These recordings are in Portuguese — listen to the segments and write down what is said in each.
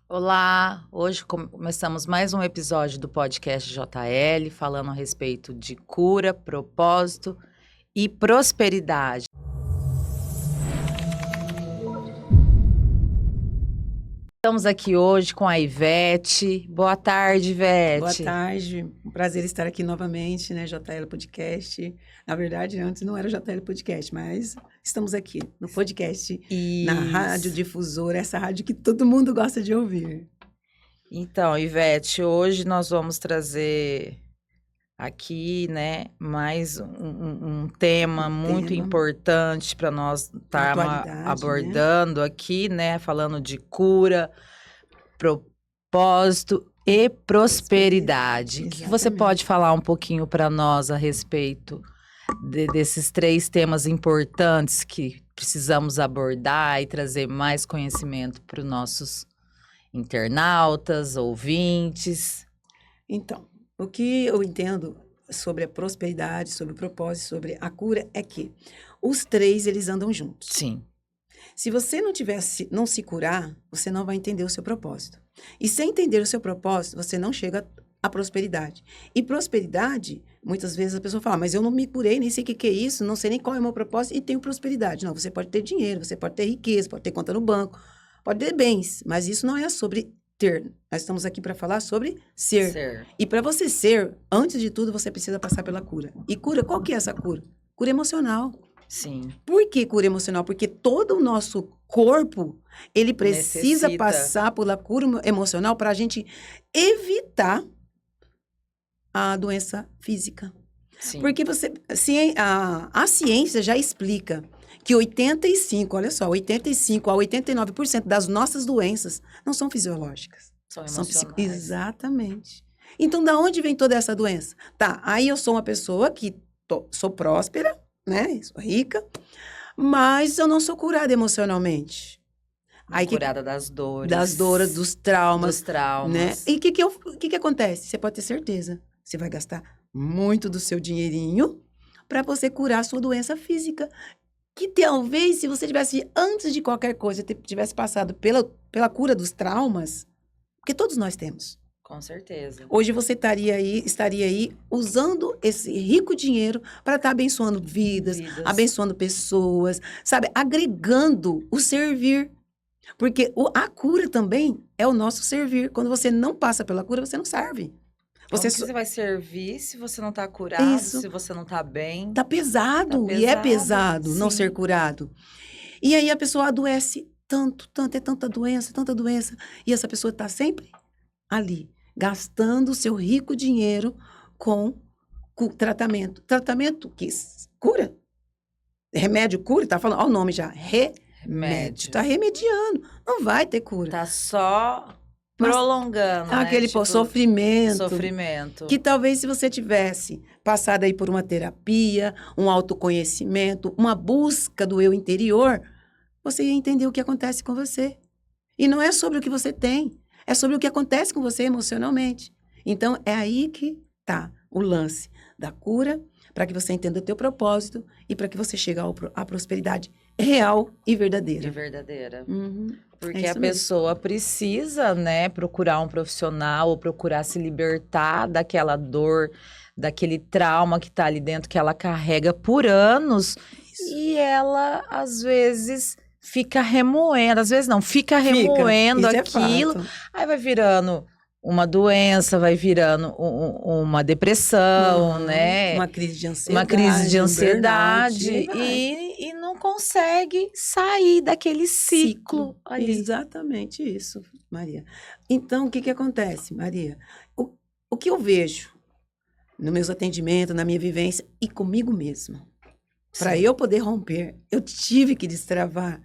Olá, hoje começamos mais um episódio do podcast JL, falando a respeito de cura, propósito e prosperidade. Estamos aqui hoje com a Ivete. Boa tarde, Ivete. Boa tarde, um prazer estar aqui novamente, né, JL Podcast. Na verdade, antes não era JL Podcast, mas estamos aqui no podcast, na Rádio Difusora, essa rádio que todo mundo gosta de ouvir. Então, Ivete, hoje nós vamos trazer aqui, né, mais um tema muito importante para nós estarmos abordando, né? Aqui, né, falando de cura, propósito e prosperidade. O que você pode falar um pouquinho para nós a respeito desses três temas importantes que precisamos abordar e trazer mais conhecimento para os nossos internautas, ouvintes? Então, o que eu entendo sobre a prosperidade, sobre o propósito, sobre a cura, é que os três, eles andam juntos. Sim. Se você não se curar, você não vai entender o seu propósito. E sem entender o seu propósito, você não chega à prosperidade. E prosperidade, muitas vezes a pessoa fala, mas eu não me curei, nem sei o que é isso, não sei nem qual é o meu propósito, e tenho prosperidade. Não, você pode ter dinheiro, você pode ter riqueza, pode ter conta no banco, pode ter bens, mas isso não é sobre ter. Nós estamos aqui para falar sobre ser. E para você ser, antes de tudo, você precisa passar pela cura. E cura, qual que é essa cura? Cura emocional. Sim. Por que cura emocional? Porque todo o nosso corpo, ele precisa passar pela cura emocional para a gente evitar a doença física. Sim. Porque a ciência já explica que 85 a 89% das nossas doenças não são fisiológicas. São emocionais. Exatamente. Então, da onde vem toda essa doença? Tá, aí eu sou uma pessoa que sou próspera, né? Sou rica, mas eu não sou curada emocionalmente. Curada das dores. Das dores, dos traumas. Dos traumas. Né? E o que acontece? Você pode ter certeza. Você vai gastar muito do seu dinheirinho para você curar a sua doença física. Que talvez, se você tivesse, antes de qualquer coisa, tivesse passado pela cura dos traumas, porque todos nós temos. Com certeza. Hoje você estaria aí usando esse rico dinheiro para estar abençoando vidas, abençoando pessoas, sabe? Agregando o servir. Porque a cura também é o nosso servir. Quando você não passa pela cura, você não serve. Você vai servir se você não está curado, se você não está bem? Tá pesado. E é pesado não ser curado. E aí a pessoa adoece tanto, é tanta doença. E essa pessoa está sempre ali, gastando o seu rico dinheiro com tratamento. Tratamento que cura. Remédio cura, tá falando, olha o nome já, remédio. Tá remediando, não vai ter cura. Tá só prolongando, aquele sofrimento. Sofrimento. Que talvez se você tivesse passado aí por uma terapia, um autoconhecimento, uma busca do eu interior, você ia entender o que acontece com você. E não é sobre o que você tem, é sobre o que acontece com você emocionalmente. Então, é aí que tá o lance da cura, para que você entenda o teu propósito e para que você chegue à prosperidade real e verdadeira. Uhum. Porque a pessoa precisa, né, procurar um profissional ou procurar se libertar daquela dor, daquele trauma que tá ali dentro, que ela carrega por anos. Isso. E ela, às vezes, fica remoendo. Às vezes não, fica remoendo aquilo. Aí vai virando uma doença, vai virando uma depressão, né? Uma crise de ansiedade. Uma crise de ansiedade. E não consegue sair daquele ciclo ali. Exatamente isso, Maria. Então, o que acontece, Maria? O que eu vejo nos meus atendimentos, na minha vivência e comigo mesma, para eu poder romper, eu tive que destravar.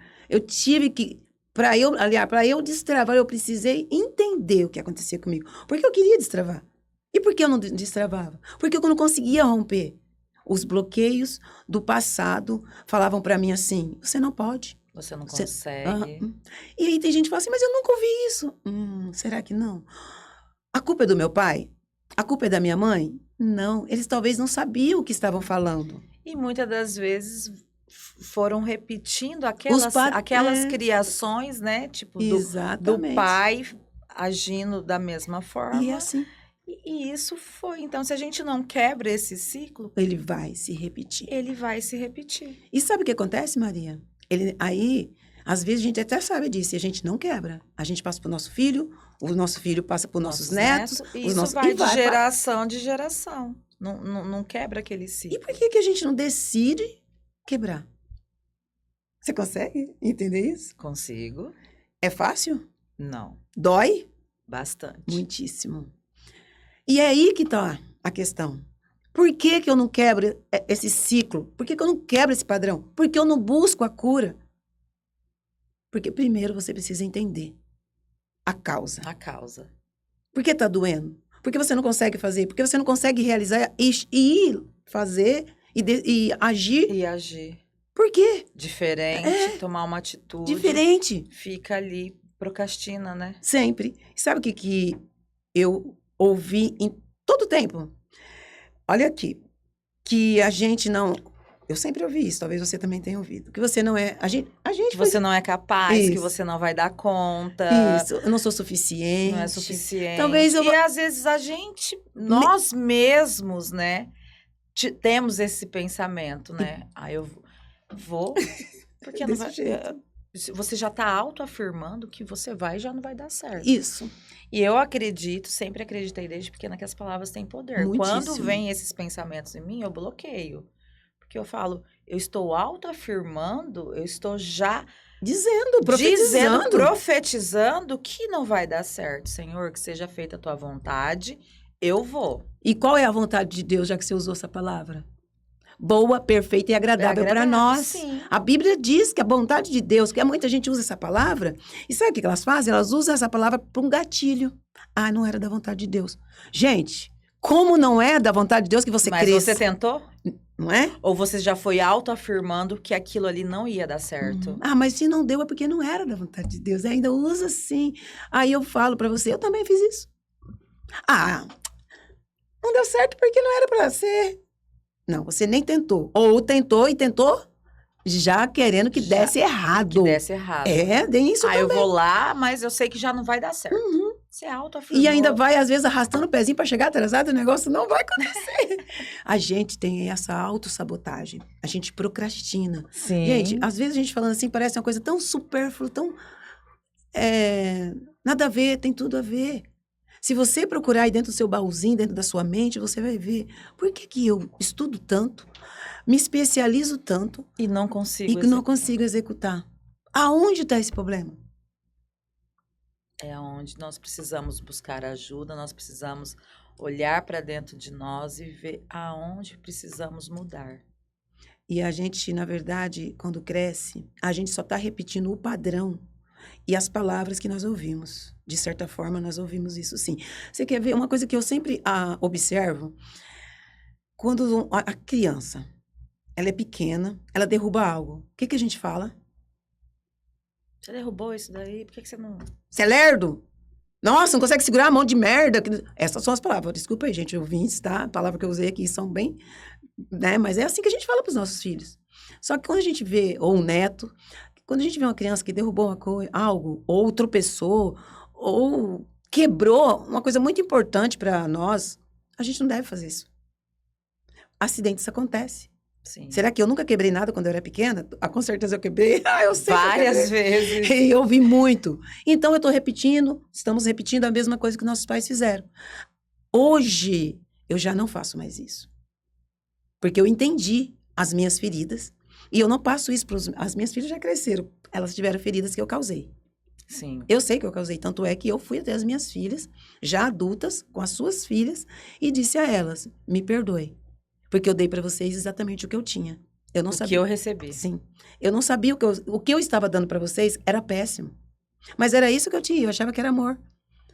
Para eu destravar, eu precisei entender o que acontecia comigo. Porque eu queria destravar. E por que eu não destravava? Porque eu não conseguia romper. Os bloqueios do passado falavam para mim assim, você não pode. Você não consegue. E aí tem gente que fala assim, mas eu nunca ouvi isso. Será que não? A culpa é do meu pai? A culpa é da minha mãe? Não, eles talvez não sabiam o que estavam falando. E muitas das vezes foram repetindo aquelas criações, né? Tipo, do pai agindo da mesma forma. E é assim. E isso foi. Então, se a gente não quebra esse ciclo, Ele vai se repetir. ele vai se repetir. E sabe o que acontece, Maria? Aí, às vezes, a gente até sabe disso e a gente não quebra. A gente passa para o nosso filho, o nosso filho passa para os nossos netos. E isso vai de geração de geração. Não quebra aquele ciclo. E por que a gente não decide quebrar? Você consegue entender isso? Consigo. É fácil? Não. Dói? Bastante. Muitíssimo. E é aí que está a questão. Por que eu não quebro esse ciclo? Por que eu não quebro esse padrão? Por que eu não busco a cura? Porque primeiro você precisa entender a causa. A causa. Por que está doendo? Por que você não consegue fazer? Por que você não consegue realizar e fazer e agir? E agir. Por quê? Diferente, tomar uma atitude. Diferente. Fica ali, procrastina, né? Sempre. Sabe o que eu ouvi em todo tempo? Olha aqui. Que a gente não... Eu sempre ouvi isso, talvez você também tenha ouvido. Que você não é... A gente que você não é capaz, que você não vai dar conta. Isso, eu não sou suficiente. Não é suficiente. Talvez eu... E às vezes a gente, nós mesmos, né? Temos esse pensamento, né? Eu vou... Porque não vai... Você já está autoafirmando que você vai e já não vai dar certo. Isso. E eu acredito, sempre acreditei desde pequena que as palavras têm poder. Muitíssimo. Quando vem esses pensamentos em mim, eu bloqueio. Porque eu falo, eu estou autoafirmando, eu estou já... profetizando que não vai dar certo. Senhor, que seja feita a tua vontade, eu vou. E qual é a vontade de Deus, já que você usou essa palavra? Boa, perfeita e agradável para nós. Sim. A Bíblia diz que a vontade de Deus, que muita gente usa essa palavra, e sabe o que elas fazem? Elas usam essa palavra para um gatilho. Ah, não era da vontade de Deus. Gente, como não é da vontade de Deus que você cresça? Mas você tentou? Não é? Ou você já foi autoafirmando que aquilo ali não ia dar certo? Ah, mas se não deu é porque não era da vontade de Deus. Ainda usa assim. Aí eu falo para você, eu também fiz isso. Ah, não deu certo porque não era para ser. Não, você nem tentou. Ou tentou e tentou já querendo que desse errado. Que desse errado. Tem isso também. Eu vou lá, mas eu sei que já não vai dar certo. Você é autoafirmou. E ainda vai, às vezes, arrastando o pezinho para chegar atrasado, o negócio não vai acontecer. A gente tem essa autossabotagem. A gente procrastina. Sim. Gente, às vezes a gente falando assim, parece uma coisa tão supérflua, tão... nada a ver, tem tudo a ver. Se você procurar aí dentro do seu baúzinho, dentro da sua mente, você vai ver. Por que eu estudo tanto, me especializo tanto... E não consigo não consigo executar? Aonde está esse problema? É onde nós precisamos buscar ajuda, nós precisamos olhar para dentro de nós e ver aonde precisamos mudar. E a gente, na verdade, quando cresce, a gente só está repetindo o padrão e as palavras que nós ouvimos. De certa forma, nós ouvimos isso sim. Você quer ver uma coisa que eu sempre observo? Quando a criança, ela é pequena, ela derruba algo. O que a gente fala? Você derrubou isso daí? Por que você não... Você é lerdo? Nossa, não consegue segurar a mão de merda. Essas são as palavras. Desculpa aí, gente, ouvintes, tá? A palavra que eu usei aqui são bem... né? Mas é assim que a gente fala para os nossos filhos. Só que quando a gente vê, ou um neto, quando a gente vê uma criança que derrubou algo, ou tropeçou, ou quebrou uma coisa muito importante para nós, a gente não deve fazer isso. Acidentes acontecem. Sim. Será que eu nunca quebrei nada quando eu era pequena? Com certeza eu quebrei. Eu sei várias vezes. E eu vi muito. Então, estamos repetindo a mesma coisa que nossos pais fizeram. Hoje, eu já não faço mais isso. Porque eu entendi as minhas feridas e eu não passo isso para as minhas filhas já cresceram. Elas tiveram feridas que eu causei. Sim. Eu sei que eu causei. Tanto é que eu fui até as minhas filhas, já adultas, com as suas filhas, e disse a elas, me perdoe. Porque eu dei para vocês exatamente o que eu tinha. Eu não sabia. O que eu recebi. Sim. Eu não sabia o que eu estava dando para vocês era péssimo. Mas era isso que eu tinha. Eu achava que era amor.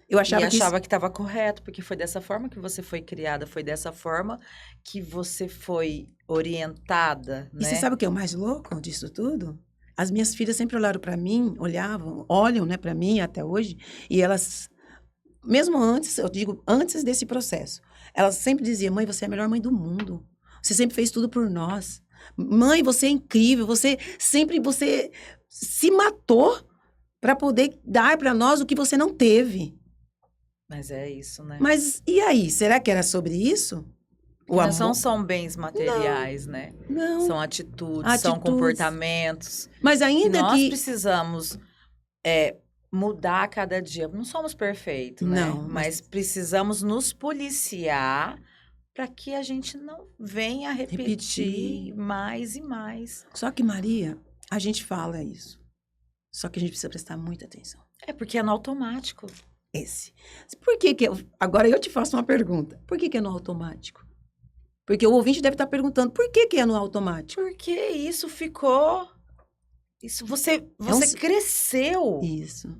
Eu achava que estava correto, porque foi dessa forma que você foi criada, foi dessa forma que você foi orientada, né? E você sabe o que é o mais louco disso tudo? As minhas filhas sempre olharam para mim, olham, né, para mim até hoje, e elas, mesmo antes, eu digo, antes desse processo, elas sempre diziam, mãe, você é a melhor mãe do mundo. Você sempre fez tudo por nós. Mãe, você é incrível. Você se matou para poder dar para nós o que você não teve. Mas é isso, né? Mas e aí? Será que era sobre isso? O Mas não amor? são bens materiais, né? São Não. atitudes, são Atitudes. comportamentos Mas que ainda nós que. precisamos é, mudar a cada dia. Não somos perfeitos, né? Não, Mas precisamos nos policiar para que a gente não venha repetir repetir. mais e mais. Só que, Maria, a gente fala isso. Só que a gente precisa prestar muita atenção. É porque é no automático. Esse. Por que que agora eu te faço uma pergunta. Por que que é no automático? Porque o ouvinte deve estar perguntando, por que que é no automático? Porque isso ficou. Isso você cresceu. Isso.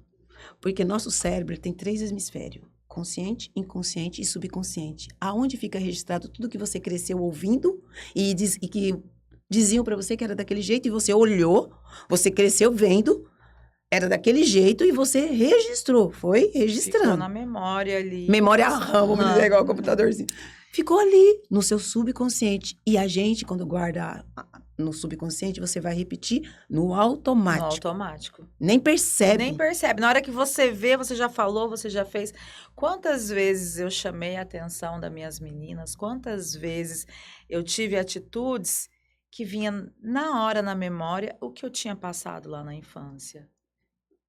Porque nosso cérebro tem 3 hemisférios. Consciente, inconsciente e subconsciente. Aonde fica registrado tudo que você cresceu ouvindo e que diziam para você que era daquele jeito e você olhou, você cresceu vendo, era daquele jeito e você registrou, foi Ficou registrando. na memória ali. Memória RAM, vamos dizer, igual o RAM. computadorzinho. Ficou ali, no seu subconsciente. E a gente, quando guarda no subconsciente, você vai repetir no No automático. automático. Nem percebe. Nem percebe. Na hora que você vê, você já falou, você já fez. Quantas vezes eu chamei a atenção das minhas meninas? Quantas vezes eu tive atitudes que vinham na hora na memória o que eu tinha passado lá na infância?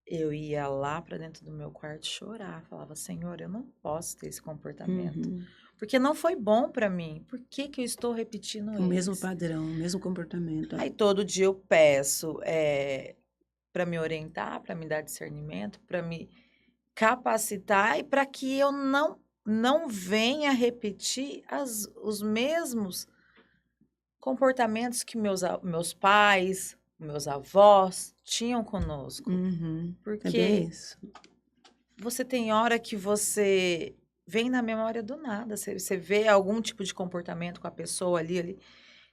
Eu ia lá para dentro do meu quarto chorar, falava: Senhor, eu não posso ter esse comportamento, Uhum. porque não foi bom para mim. Por que que eu estou repetindo O mesmo isso? padrão, o mesmo comportamento. Aí todo dia eu peço para me orientar, para me dar discernimento, para me capacitar e para que eu não venha repetir os mesmos comportamentos que meus pais, meus avós tinham conosco. Uhum. É Porque bem isso. você tem hora que você vem na memória do nada. Você vê algum tipo de comportamento com a pessoa ali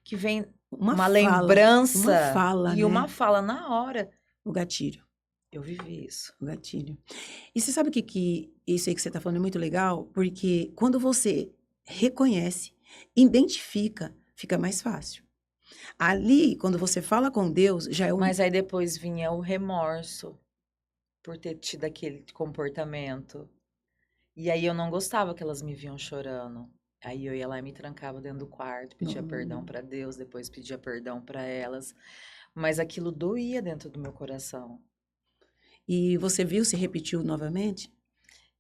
que vem uma fala, lembrança uma fala, e né? uma fala na hora. O gatilho. Eu vivi isso. O gatilho. E você sabe que isso aí que você está falando é muito legal? Porque quando você reconhece, identifica, fica mais fácil. Ali, quando você fala com Deus, já é um... Mas aí depois vinha o remorso por ter tido aquele comportamento. E aí eu não gostava que elas me viam chorando. Aí eu ia lá e me trancava dentro do quarto, pedia perdão para Deus, depois pedia perdão para elas. Mas aquilo doía dentro do meu coração. E você viu se repetiu novamente?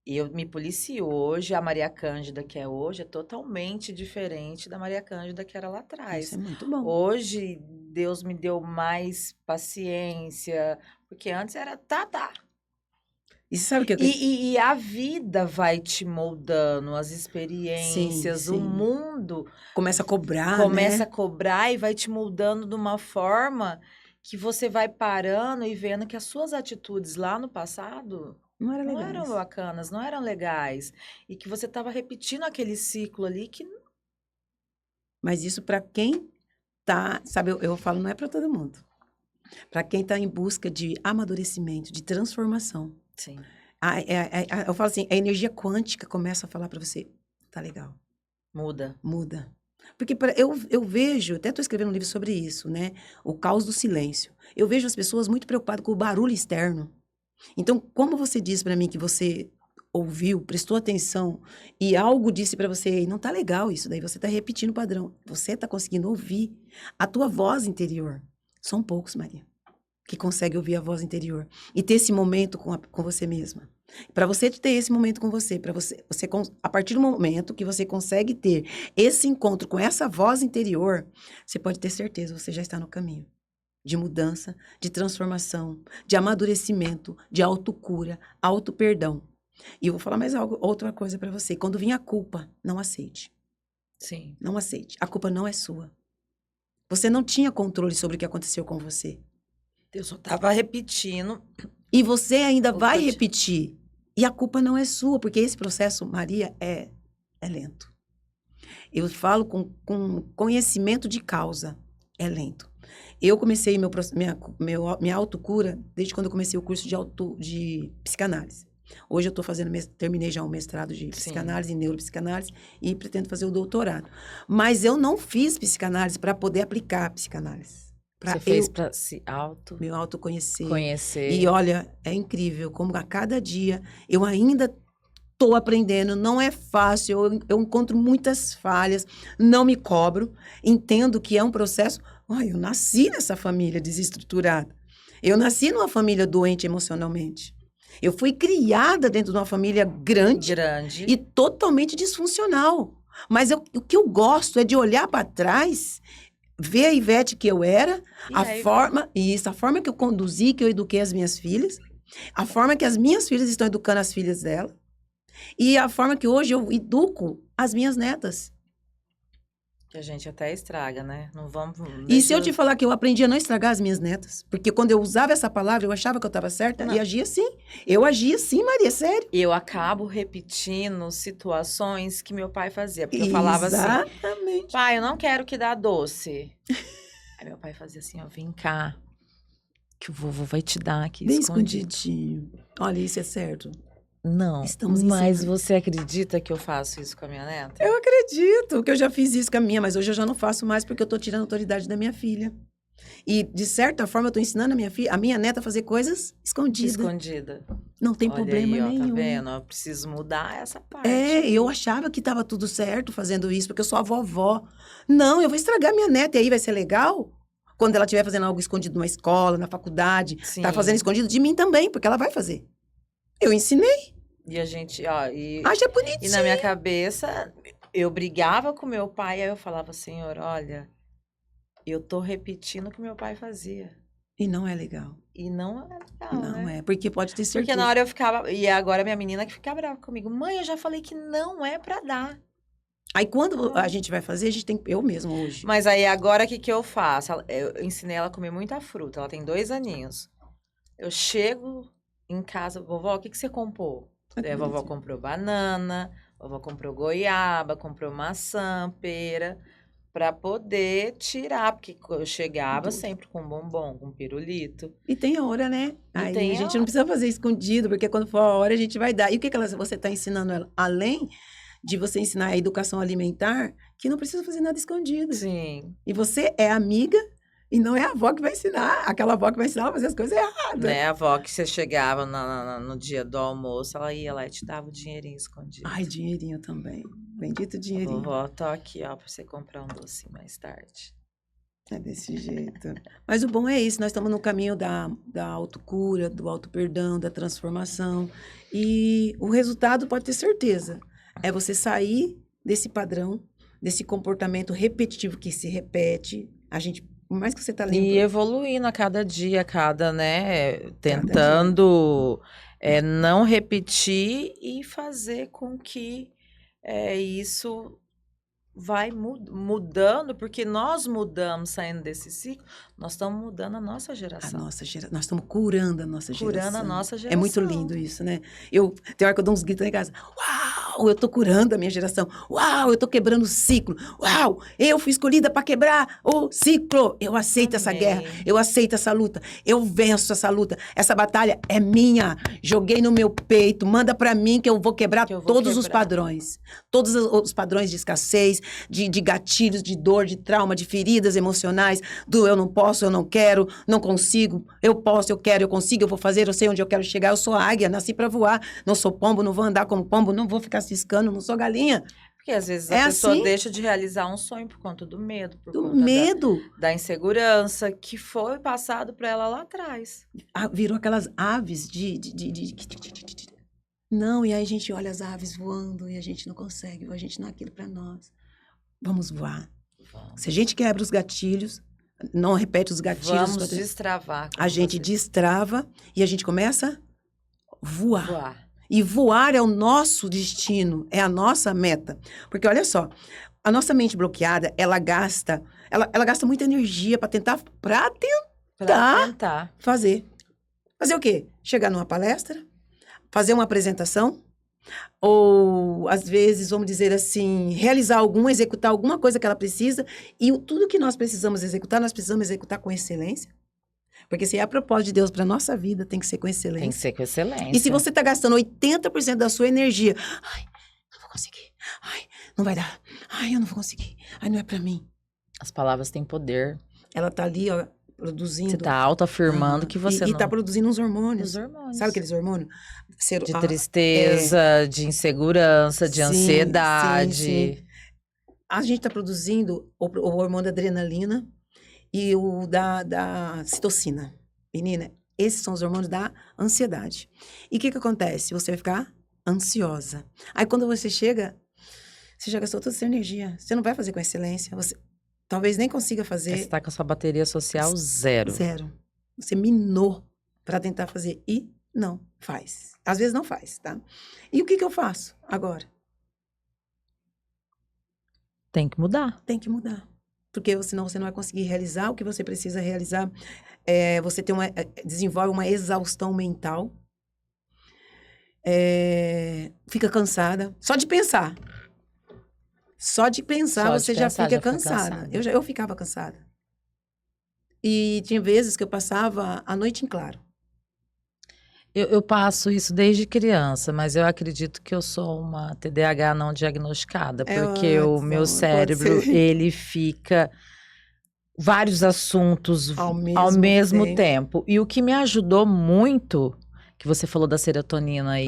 E eu me policio hoje, a Maria Cândida que é hoje é totalmente diferente da Maria Cândida que era lá atrás. Isso é muito bom. Hoje Deus me deu mais paciência, porque antes era tá. E você sabe o que eu... E a vida vai te moldando, as experiências, Sim, o sim. mundo Começa a cobrar, começa né? a cobrar e vai te moldando de uma forma que você vai parando e vendo que as suas atitudes lá no passado Não era não legal. eram bacanas, não eram legais. E que você estava repetindo aquele ciclo ali que Mas isso para quem tá, sabe, eu falo, não é para todo mundo. Para quem tá em busca de amadurecimento, de transformação. sim. Eu falo assim, a energia quântica começa a falar para você, tá legal, Muda. muda. Porque eu vejo, até estou escrevendo um livro sobre isso, né? O caos do silêncio. Eu vejo as pessoas muito preocupadas com o barulho externo. Então, como você disse para mim que você ouviu, prestou atenção e algo disse para você, não tá legal isso, daí você tá repetindo o padrão. Você tá conseguindo ouvir a tua voz interior. São poucos, Maria, que conseguem ouvir a voz interior e ter esse momento com você mesma. Para você ter esse momento com você, a partir do momento que você consegue ter esse encontro com essa voz interior, você pode ter certeza, você já está no caminho de mudança, de transformação, de amadurecimento, de autocura, autoperdão. E eu vou falar mais outra coisa para você. Quando vir a culpa, não aceite. Sim. Não aceite. A culpa não é sua. Você não tinha controle sobre o que aconteceu com você. Eu só estava repetindo. E você ainda vai repetir. E a culpa não é sua, porque esse processo, Maria, é lento. Eu falo com conhecimento de causa. É lento. Eu comecei minha autocura desde quando eu comecei o curso de psicanálise. Hoje eu estou terminei já um mestrado de psicanálise e neuropsicanálise e pretendo fazer o doutorado. Mas eu não fiz psicanálise para poder aplicar a psicanálise. Você fez para se me autoconhecer. Conhecer. E olha, é incrível como a cada dia eu ainda tô aprendendo, não é fácil, eu encontro muitas falhas, não me cobro, entendo que é um processo. Ai, eu nasci nessa família desestruturada. Eu nasci numa família doente emocionalmente. Eu fui criada dentro de uma família grande. E totalmente disfuncional. Mas o que eu gosto é de olhar para trás, ver a Ivete que eu era, a forma que eu conduzi, que eu eduquei as minhas filhas, a forma que as minhas filhas estão educando as filhas dela, e a forma que hoje eu educo as minhas netas. Que a gente até estraga, né? Não vamos... E se eu te falar que eu aprendi a não estragar as minhas netas? Porque quando eu usava essa palavra, eu achava que eu estava certa e agia assim. Eu agia assim, Maria, sério. Eu acabo repetindo situações que meu pai fazia. Porque eu falava assim, exatamente. Pai, eu não quero que dá doce. Aí meu pai fazia assim, ó, vem cá, que o vovô vai te dar aqui bem escondidinho. Olha, isso é certo. Não, mas você acredita que eu faço isso com a minha neta? Eu acredito que eu já fiz isso com a minha, mas hoje eu já não faço mais porque eu tô tirando a autoridade da minha filha. E, de certa forma, eu tô ensinando a minha neta a fazer coisas escondidas. Escondida. Não tem problema aí, ó, nenhum. Tá vendo? Eu preciso mudar essa parte. Eu achava que tava tudo certo fazendo isso, porque eu sou a vovó. Não, eu vou estragar minha neta e aí vai ser legal? Quando ela estiver fazendo algo escondido numa escola, na faculdade, Sim. Tá fazendo escondido de mim também, porque ela vai fazer. Eu ensinei. E a gente, ó... Acha bonitinho. E na minha cabeça, eu brigava com meu pai, aí eu falava, Senhor, olha, eu tô repetindo o que meu pai fazia. E não é legal. E não é legal, Não é, porque pode ter certeza. Porque na hora eu ficava... E agora minha menina que fica brava comigo. Mãe, eu já falei que não é pra dar. Aí quando a gente vai fazer, a gente tem... Eu mesma hoje. Mas aí agora o que eu faço? Eu ensinei ela a comer muita fruta. Ela tem 2 aninhos. Eu chego em casa, vovó, o que você comprou? Daí a vovó comprou banana, a vovó comprou goiaba, comprou maçã, pera, pra poder tirar, porque eu chegava sempre com bombom, com pirulito. E tem a hora, né? Aí a gente não precisa fazer escondido, porque quando for a hora a gente vai dar. E o que você está ensinando ela? Além de você ensinar a educação alimentar, que não precisa fazer nada escondido. Sim. E você é amiga e não é a avó que vai ensinar. Aquela avó que vai ensinar a fazer as coisas erradas. Né? A avó que você chegava no dia do almoço, ela ia lá e te dava o dinheirinho escondido. Ai, dinheirinho também. Bendito dinheirinho. Vovó, tô aqui, ó, pra você comprar um doce mais tarde. É desse jeito. Mas o bom é isso, nós estamos no caminho da autocura, do auto-perdão, da transformação. E o resultado, pode ter certeza, é você sair desse padrão, desse comportamento repetitivo que se repete. A gente... Por mais que você tá limpo. E evoluindo a cada dia, tentando não repetir e fazer com que isso vai mudando, porque nós mudamos saindo desse ciclo, nós estamos mudando a nossa geração. Nós estamos curando a nossa geração. Curando a nossa geração. É muito lindo isso, né? Tem hora que eu dou uns gritos em casa. Uau, eu tô curando a minha geração. Uau, eu tô quebrando o ciclo. Uau, eu fui escolhida para quebrar o ciclo. Eu aceito essa guerra, eu aceito essa luta, eu venço essa luta. Essa batalha é minha. Joguei no meu peito, manda para mim que eu vou quebrar todos os padrões. Todos os padrões de escassez, de gatilhos, de dor, de trauma, de feridas emocionais, do eu não posso, eu não quero, não consigo, eu posso, eu quero, eu consigo, eu vou fazer, eu sei onde eu quero chegar, eu sou águia, nasci para voar, não sou pombo, não vou andar como pombo, não vou ficar ciscando, não sou galinha. Porque às vezes a pessoa deixa de realizar um sonho por conta do medo, por conta da insegurança que foi passado para ela lá atrás. Virou aquelas aves Não, e aí a gente olha as aves voando e a gente não consegue, a gente não é aquilo para nós. Vamos voar. Se a gente quebra os gatilhos, não repete os gatilhos. Vamos destravar. A gente destrava e a gente começa a voar. E voar é o nosso destino, é a nossa meta. Porque olha só, a nossa mente bloqueada, ela gasta muita energia para tentar fazer. Fazer o quê? Chegar numa palestra, fazer uma apresentação, ou, às vezes, vamos dizer assim, executar alguma coisa que ela precisa, e tudo que nós precisamos executar com excelência. Porque se é a propósito de Deus para nossa vida, tem que ser com excelência. Tem que ser com excelência. E se você está gastando 80% da sua energia, ai, não vou conseguir, ai, não vai dar, ai, eu não vou conseguir, ai, não é para mim. As palavras têm poder. Ela tá ali, ó, produzindo. Você tá autoafirmando que você não... E tá produzindo uns hormônios. Sabe aqueles hormônios? De tristeza, de insegurança, de ansiedade. Sim. A gente está produzindo o hormônio da adrenalina e o da citocina. Menina, esses são os hormônios da ansiedade. E o que acontece? Você vai ficar ansiosa. Aí quando você já gastou toda essa energia. Você não vai fazer com excelência. Você talvez nem consiga fazer. Você está com a sua bateria social zero. Zero. Você minou para tentar fazer e não faz. Às vezes não faz, tá? E o que eu faço agora? Tem que mudar. Tem que mudar. Porque senão você não vai conseguir realizar o que você precisa realizar. Você desenvolve uma exaustão mental. Fica cansada. Só de pensar. Você já fica cansada. Eu ficava cansada. E tinha vezes que eu passava a noite em claro. Eu passo isso desde criança, mas eu acredito que eu sou uma TDAH não diagnosticada, porque o meu cérebro, ele fica vários assuntos ao mesmo tempo. E o que me ajudou muito, que você falou da serotonina aí,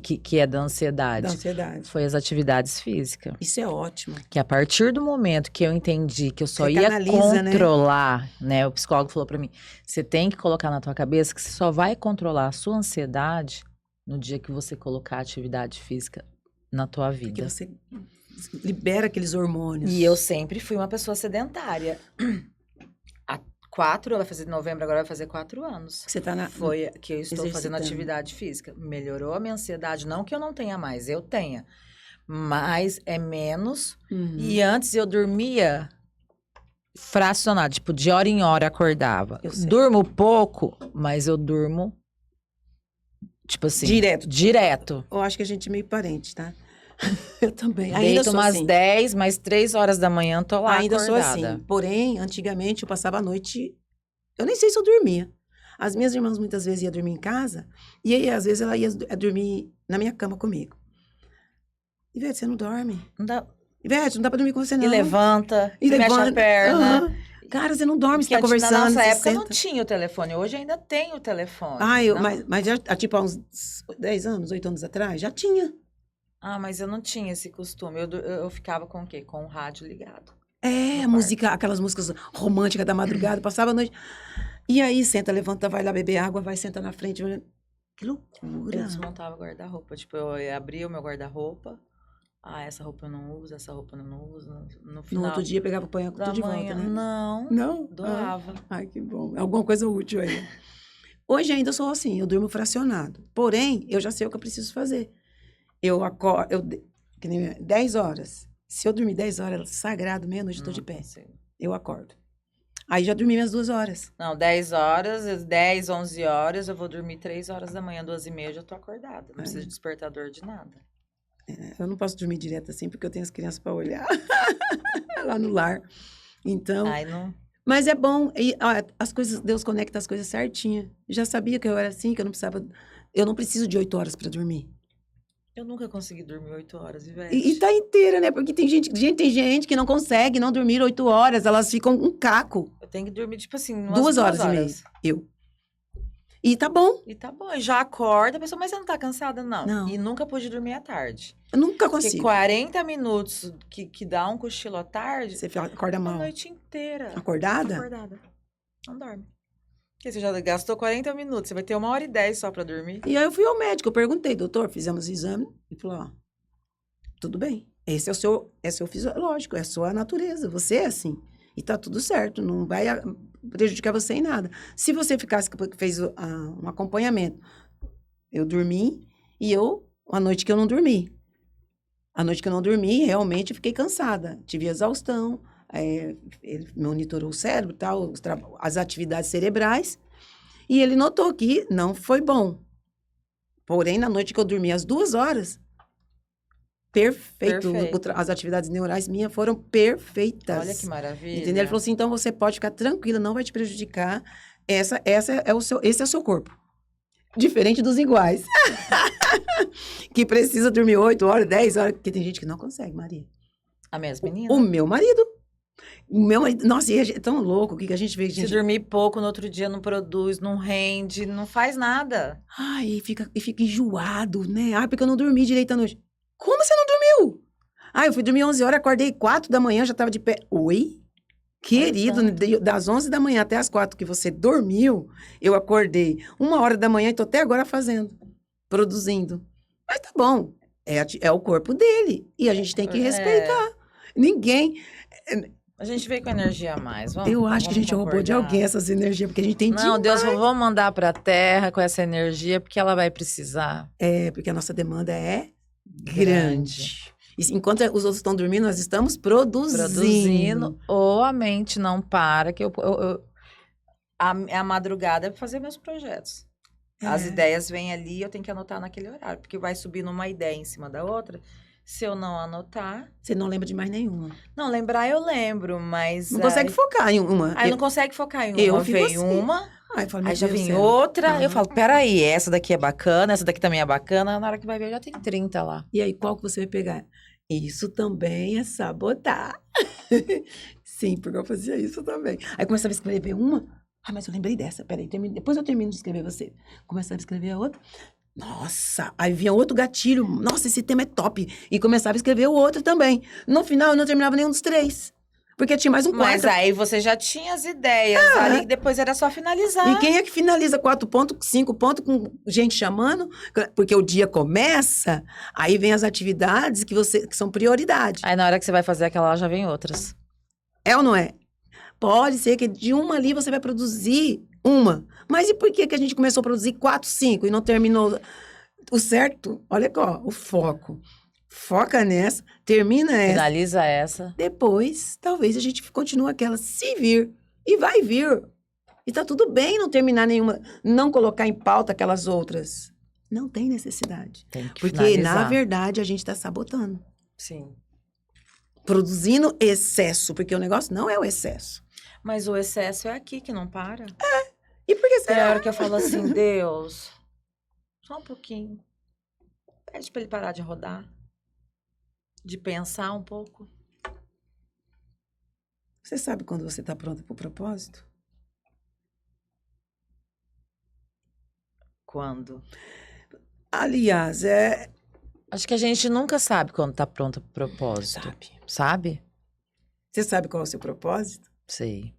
que é da ansiedade, foi as atividades físicas. Isso é ótimo. Que a partir do momento que eu entendi que eu só ia controlar, né? O psicólogo falou pra mim, você tem que colocar na tua cabeça que você só vai controlar a sua ansiedade no dia que você colocar a atividade física na tua vida. Porque você libera aqueles hormônios. E eu sempre fui uma pessoa sedentária. Vai fazer novembro, agora vai fazer 4 anos. Você tá Foi que eu estou fazendo atividade física. Melhorou a minha ansiedade. Não que eu não tenha mais, eu tenha. Mas é menos. E antes eu dormia fracionado. Tipo, de hora em hora acordava. Durmo pouco, mas eu durmo, tipo assim... Direto. Eu acho que a gente é meio parente, tá? Eu também. Deito umas 10, mas 3 horas da manhã tô lá ainda acordada. Sou assim. Porém, antigamente eu passava a noite... Eu nem sei se eu dormia. As minhas irmãs muitas vezes iam dormir em casa. E aí, às vezes, ela ia dormir na minha cama comigo. Ivete, você não dorme? Não dá... Ivete, não dá pra dormir com você, não. E levanta, mexe a perna. Cara, você não dorme, você tá conversando. Na nossa época não tinha o telefone. Hoje ainda tem o telefone. Mas já, tipo, há uns 10 anos, 8 anos atrás, já tinha. Mas eu não tinha esse costume. Eu ficava com o quê? Com o rádio ligado. Aquelas músicas românticas da madrugada, passava a noite. E aí, senta, levanta, vai lá beber água, vai sentar na frente. Que loucura. Eu desmontava o guarda-roupa. Tipo, eu abria o meu guarda-roupa. Essa roupa eu não uso, essa roupa eu não uso. No final, no outro dia, pegava põe tudo de volta, né? Não? Doava. Ai, que bom. Alguma coisa útil aí. Hoje ainda sou assim, eu durmo fracionado. Porém, eu já sei o que eu preciso fazer. Eu acordo, que nem 10 horas. Se eu dormir 10 horas, sagrado, meia-noite, eu tô de pé. Eu acordo. Aí já dormi minhas 2 horas. Não, 10 horas, 10, 11 horas, eu vou dormir 3 horas da manhã, 2h30, eu já tô acordada. Não precisa de despertador de nada. Eu não posso dormir direto assim, porque eu tenho as crianças para olhar lá no lar. Então... não... Mas é bom, e as coisas, Deus conecta as coisas certinho. Já sabia que eu era assim, que eu não preciso de 8 horas para dormir. Eu nunca consegui dormir 8 horas, Ivete. E tá inteira, né? Porque tem gente que não consegue não dormir 8 horas, elas ficam um caco. Eu tenho que dormir, tipo assim, 2 horas e meia. E tá bom. E já acorda, a pessoa, mas você não tá cansada? Não. E nunca pude dormir à tarde. Eu nunca consigo. Porque 40 minutos que dá um cochilo à tarde... Você acorda mal. A noite inteira. Acordada? Acordada. Não dorme. Porque você já gastou 40 minutos, você vai ter 1h10 só pra dormir. E aí eu fui ao médico, eu perguntei, doutor, fizemos o exame, e falou, tudo bem, esse é o seu fisiológico, é a sua natureza, você é assim, e tá tudo certo, não vai prejudicar você em nada. Se você fez um acompanhamento, eu dormi, e a noite que eu não dormi, realmente fiquei cansada, tive exaustão, ele monitorou o cérebro, tal, as atividades cerebrais, e ele notou que não foi bom. Porém, na noite que eu dormi às 2 horas, perfeito. As atividades neurais minhas foram perfeitas. Olha que maravilha. Entendeu? Ele falou assim, então você pode ficar tranquila, não vai te prejudicar. Esse é o seu corpo. Diferente dos iguais. Que precisa dormir 8 horas, 10 horas, porque tem gente que não consegue, Maria. As minhas meninas? O meu marido. O meu marido, nossa, e é tão louco, o que que a gente vê, Se gente? dormir pouco, no outro dia não produz, não rende, não faz nada. Ai, e fica enjoado, né? Ah, porque eu não dormi direito à noite. Como você não dormiu? Ah, eu fui dormir 11 horas, acordei 4 da manhã, já tava de pé. Oi? Querido, tanto. das 11 da manhã até as 4 que você dormiu, eu acordei 1 hora da manhã e tô até agora fazendo, produzindo. Mas tá bom, é o corpo dele e a gente tem que respeitar. Ninguém. A gente veio com energia a mais, Eu acho que a vamos gente roubou de concordar. alguém essas energias, porque a gente tem Não, Deus, demais. vamos mandar para a Terra com essa energia, porque ela vai precisar. É, porque a nossa demanda é grande. E enquanto os outros estão dormindo, nós estamos produzindo. Ou a mente não para, que a madrugada é para fazer meus projetos. As É. ideias vêm ali, eu tenho que anotar naquele horário, porque vai subindo uma ideia em cima da outra. Se eu não anotar... Você não lembra de mais nenhuma. Não, lembrar eu lembro, mas... Não consegue focar em uma. Aí não consegue focar em uma. eu fico Veio assim. uma, Ai, eu falo, meu aí já Deus do vem céu. outra. Eu Aham. falo, peraí, essa daqui é bacana, essa daqui também é bacana. Na hora que vai ver, já tem 30 lá. E aí, qual que você vai pegar? Isso também é sabotar. Sim, porque eu fazia isso também. Aí começava a escrever uma. Ah, mas eu lembrei dessa. Peraí, depois eu termino de escrever você. Começava a escrever a outra. Nossa, aí vinha outro gatilho. Nossa, esse tema é top. E começava a escrever o outro também. No final, eu não terminava nenhum dos 3. Porque tinha mais um Mas quarto. aí você já tinha as ideias ali, depois era só finalizar. E quem é que finaliza 4 pontos, 5 pontos, com gente chamando? Porque o dia começa, aí vem as atividades que são prioridade. Aí na hora que você vai fazer aquela lá, já vem outras. É ou não é? Pode ser que de uma ali você vai produzir uma. Mas e por que que a gente começou a produzir 4, 5 e não terminou o certo? Olha ó, o foco. Foca nessa, termina essa. Finaliza essa. Depois, talvez a gente continue aquela, se vir. E vai vir. E tá tudo bem não terminar nenhuma, não colocar em pauta aquelas outras. Não tem necessidade. Tem que Porque, finalizar. na verdade, a gente tá sabotando. Sim. Produzindo excesso, porque o negócio não é o excesso. Mas o excesso é aqui que não para. E por que É a será? hora que eu falo assim, Deus, só um pouquinho. Pede pra ele parar de rodar. De pensar um pouco. Você sabe quando você tá pronta pro propósito? Quando? Aliás, Acho que a gente nunca sabe quando tá pronto pro propósito. Sabe? Você sabe qual é o seu propósito? Sei.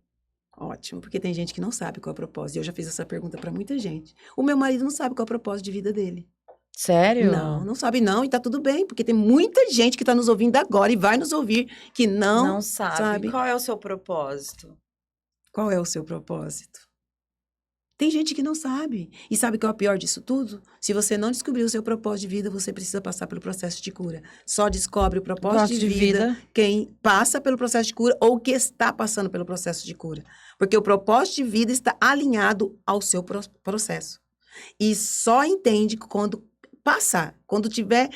Ótimo, porque tem gente que não sabe qual é o propósito. Eu já fiz essa pergunta pra muita gente. O meu marido não sabe qual é o propósito de vida dele. Sério? Não sabe não, e tá tudo bem, porque tem muita gente que tá nos ouvindo agora e vai nos ouvir que não sabe. Qual é o seu propósito? Qual é o seu propósito. Tem gente que não sabe. E sabe qual é o pior disso tudo? Se você não descobrir o seu propósito de vida, você precisa passar pelo processo de cura. Só descobre o propósito de vida quem passa pelo processo de cura ou que está passando pelo processo de cura. Porque o propósito de vida está alinhado ao seu processo. E só entende quando passar, quando tiver,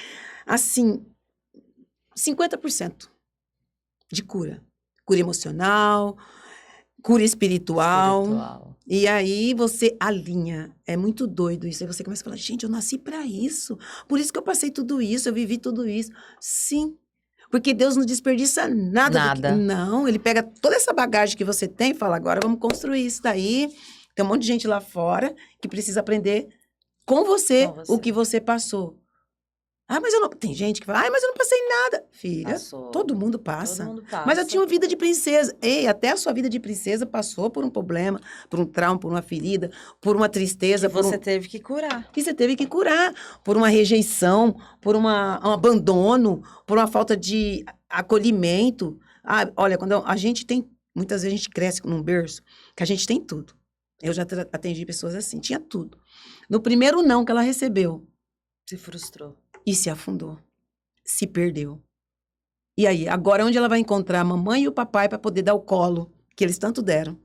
assim, 50% de cura. Cura emocional, cura espiritual. E aí você alinha. É muito doido isso. Aí você começa a falar, gente, eu nasci para isso. Por isso que eu passei tudo isso, eu vivi tudo isso. Sim. Porque Deus não desperdiça nada. Não, ele pega toda essa bagagem que você tem e fala, agora vamos construir isso daí. Tem um monte de gente lá fora que precisa aprender com você o que você passou. Ah, mas eu não... Tem gente que fala, mas eu não passei nada. Filha, todo mundo passa. Mas eu tinha uma vida de princesa. Ei, até a sua vida de princesa passou por um problema, por um trauma, por uma ferida, por uma tristeza. Que você teve que curar. Que você teve que curar. Por uma rejeição, por um abandono, por uma falta de acolhimento. Ah, olha, quando a gente tem... Muitas vezes a gente cresce num berço que a gente tem tudo. Eu já atendi pessoas assim, tinha tudo. No primeiro não que ela recebeu, se frustrou. E se afundou. Se perdeu. E aí, agora onde ela vai encontrar a mamãe e o papai para poder dar o colo que eles tanto deram?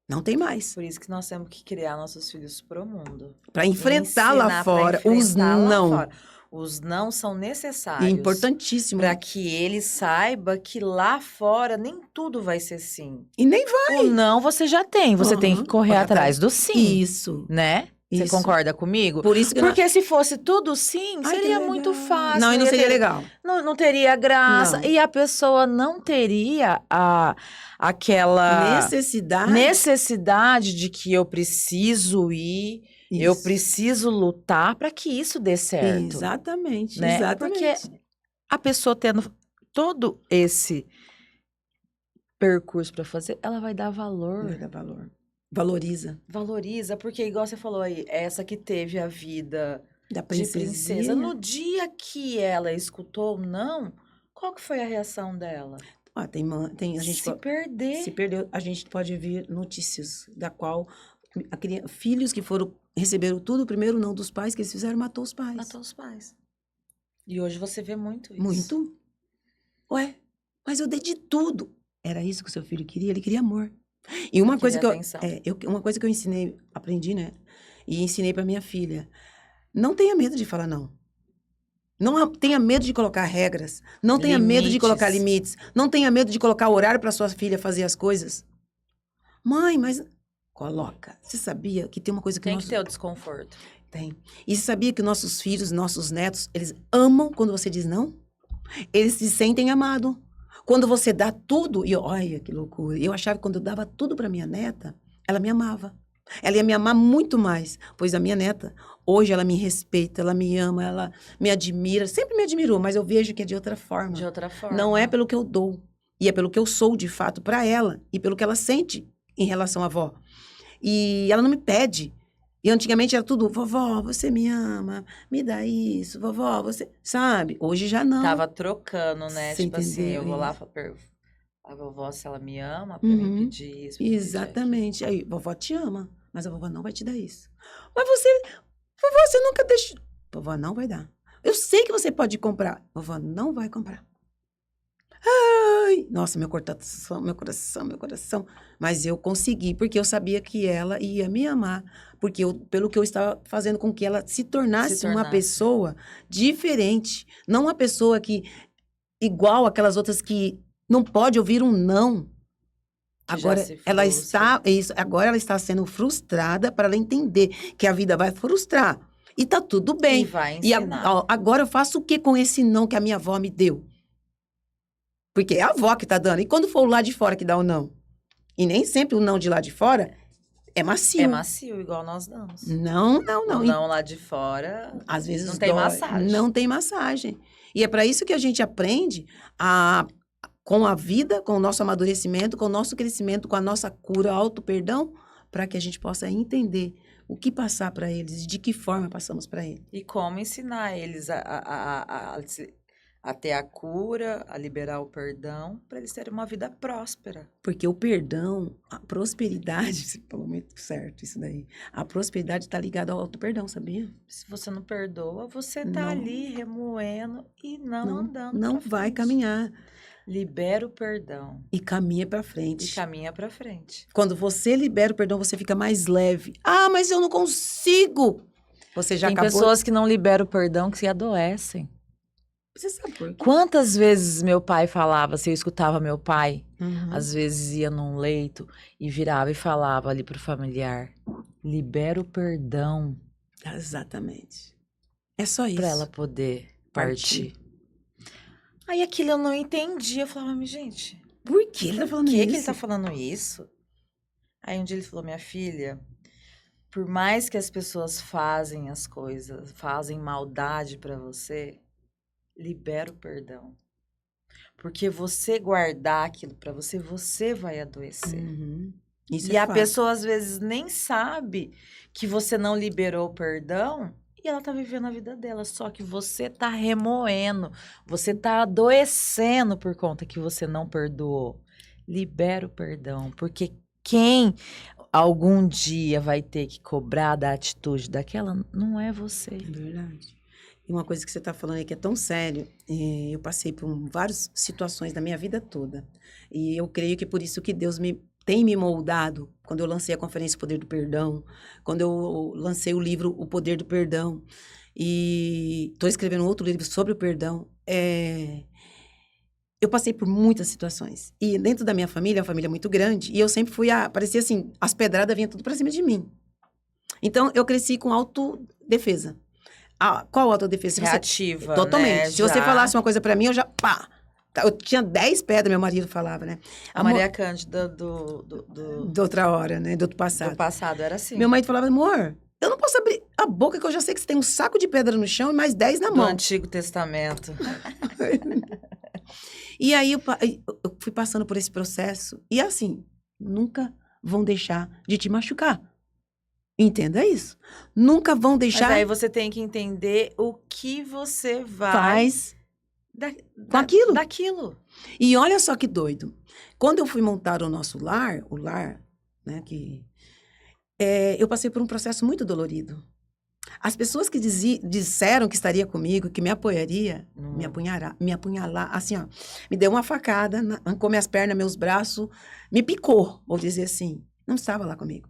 Não tem mais. Por isso que nós temos que criar nossos filhos pro mundo. Para enfrentar lá fora os não. Os não são necessários. E importantíssimo. Para que ele saiba que lá fora nem tudo vai ser sim. E nem vai. O não você já tem. Você tem que correr atrás do sim. Isso. Né? Você concorda comigo? Por isso que Porque se fosse tudo sim, seria muito fácil. Não, e não seria legal. Não teria graça. Não. E a pessoa não teria aquela necessidade de que eu preciso ir, eu preciso lutar para que isso dê certo. Exatamente, né? exatamente. Porque a pessoa tendo todo esse percurso para fazer, ela vai dar valor. Vai dar valor. Valoriza. Valoriza, porque igual você falou aí, essa que teve a vida da de princesa. No dia que ela escutou não, qual que foi a reação dela? Ah, tem a gente se perder. Se perdeu, a gente pode ver notícias da qual filhos que receberam tudo, primeiro não dos pais, que eles fizeram, matou os pais. Matou os pais. E hoje você vê muito isso. Muito. Ué, mas eu dei de tudo. Era isso que o seu filho queria? Ele queria amor. E uma coisa uma coisa que eu ensinei, aprendi, né? E ensinei para minha filha. Não tenha medo de falar não. Não tenha medo de colocar regras. Não tenha medo de colocar limites. Não tenha medo de colocar horário para sua filha fazer as coisas. Mãe, mas coloca. Você sabia que tem uma coisa que tem que ter o desconforto. Tem. E você sabia que nossos filhos, nossos netos, eles amam quando você diz não? Eles se sentem amados. Quando você dá tudo, e olha que loucura. Eu achava que quando eu dava tudo para minha neta, ela me amava. Ela ia me amar muito mais, pois a minha neta, hoje ela me respeita, ela me ama, ela me admira, sempre me admirou, mas eu vejo que é de outra forma. De outra forma. Não é pelo que eu dou, e é pelo que eu sou de fato para ela, e pelo que ela sente em relação à avó. E ela não me pede. E antigamente era tudo, vovó, você me ama, me dá isso, vovó, você... Sabe? Hoje já não. Tava trocando, né? Você tipo assim, eu vou lá a vovó, se ela me ama, pra me pedir isso. Exatamente. Aí, vovó te ama, mas a vovó não vai te dar isso. Mas vovó, você nunca deixou... Vovó não vai dar. Eu sei que você pode comprar. Vovó não vai comprar. Ai, nossa, meu coração. Mas eu consegui, porque eu sabia que ela ia me amar, pelo que eu estava fazendo com que ela se tornasse uma pessoa diferente. Não uma pessoa que, igual aquelas outras que não pode ouvir um não. Agora agora ela está sendo frustrada para ela entender que a vida vai frustrar. E tá tudo bem. E vai ensinar. Agora eu faço o que com esse não que a minha avó me deu? Porque é a avó que tá dando. E quando for o lá de fora que dá o não? E nem sempre o não de lá de fora é macio. É macio, igual nós damos. Não. O não lá de fora, às vezes não tem massagem. Não tem massagem. E é para isso que a gente aprende com a vida, com o nosso amadurecimento, com o nosso crescimento, com a nossa cura, auto-perdão, para que a gente possa entender o que passar para eles e de que forma passamos para eles. E como ensinar eles a ter a cura, a liberar o perdão, para eles terem uma vida próspera. Porque o perdão, a prosperidade, você falou muito certo isso daí, a prosperidade está ligada ao auto-perdão, sabia? Se você não perdoa, você tá ali remoendo e não andando. Não vai caminhar. Libera o perdão. E caminha para frente. Quando você libera o perdão, você fica mais leve. Ah, mas eu não consigo. Você já acabou. Tem pessoas que não liberam o perdão que se adoecem. Você sabe por quê? Quantas vezes meu pai falava, se eu escutava meu pai, às vezes ia num leito e virava e falava ali pro familiar, libera o perdão. Exatamente. É só isso. Pra ela poder partir. Aí aquilo eu não entendi, eu falava, mas gente, por que ele tá falando isso? Por que ele tá falando isso? Aí um dia ele falou, minha filha, por mais que as pessoas fazem as coisas, fazem maldade pra você, libera o perdão. Porque você guardar aquilo pra você, você vai adoecer. Isso e a pessoa, às vezes, nem sabe que você não liberou o perdão e ela tá vivendo a vida dela. Só que você tá remoendo, você tá adoecendo por conta que você não perdoou. Libera o perdão, porque quem algum dia vai ter que cobrar da atitude daquela não é você. É verdade. E uma coisa que você está falando aí que é tão sério, eu passei por várias situações da minha vida toda. E eu creio que é por isso que Deus tem me moldado. Quando eu lancei a conferência O Poder do Perdão, quando eu lancei o livro O Poder do Perdão, e estou escrevendo outro livro sobre o perdão, eu passei por muitas situações. E dentro da minha família, é uma família muito grande, e eu sempre parecia assim, as pedradas vinham tudo para cima de mim. Então, eu cresci com autodefesa. Qual autodefesa? Reativa, Totalmente. né? Se você falasse uma coisa pra mim, eu já... Pá! Eu tinha 10 pedras, meu marido falava, né? A Maria Cândida Da outra hora, né? Do outro passado. Do passado, era assim. Meu marido falava, amor, eu não posso abrir a boca que eu já sei que você tem um saco de pedra no chão e mais 10 na mão. Do Antigo Testamento. E aí eu fui passando por esse processo. E assim, nunca vão deixar de te machucar. Entenda isso. Nunca vão deixar... Mas aí você tem que entender o que você faz com aquilo. Daquilo. E olha só que doido. Quando eu fui montar o nosso lar, né, eu passei por um processo muito dolorido. As pessoas que disseram que estaria comigo, que me apoiaria, me apunhalar, assim, ó, me deu uma facada, arrancou minhas pernas, meus braços, me picou, vou dizer assim. Não estava lá comigo.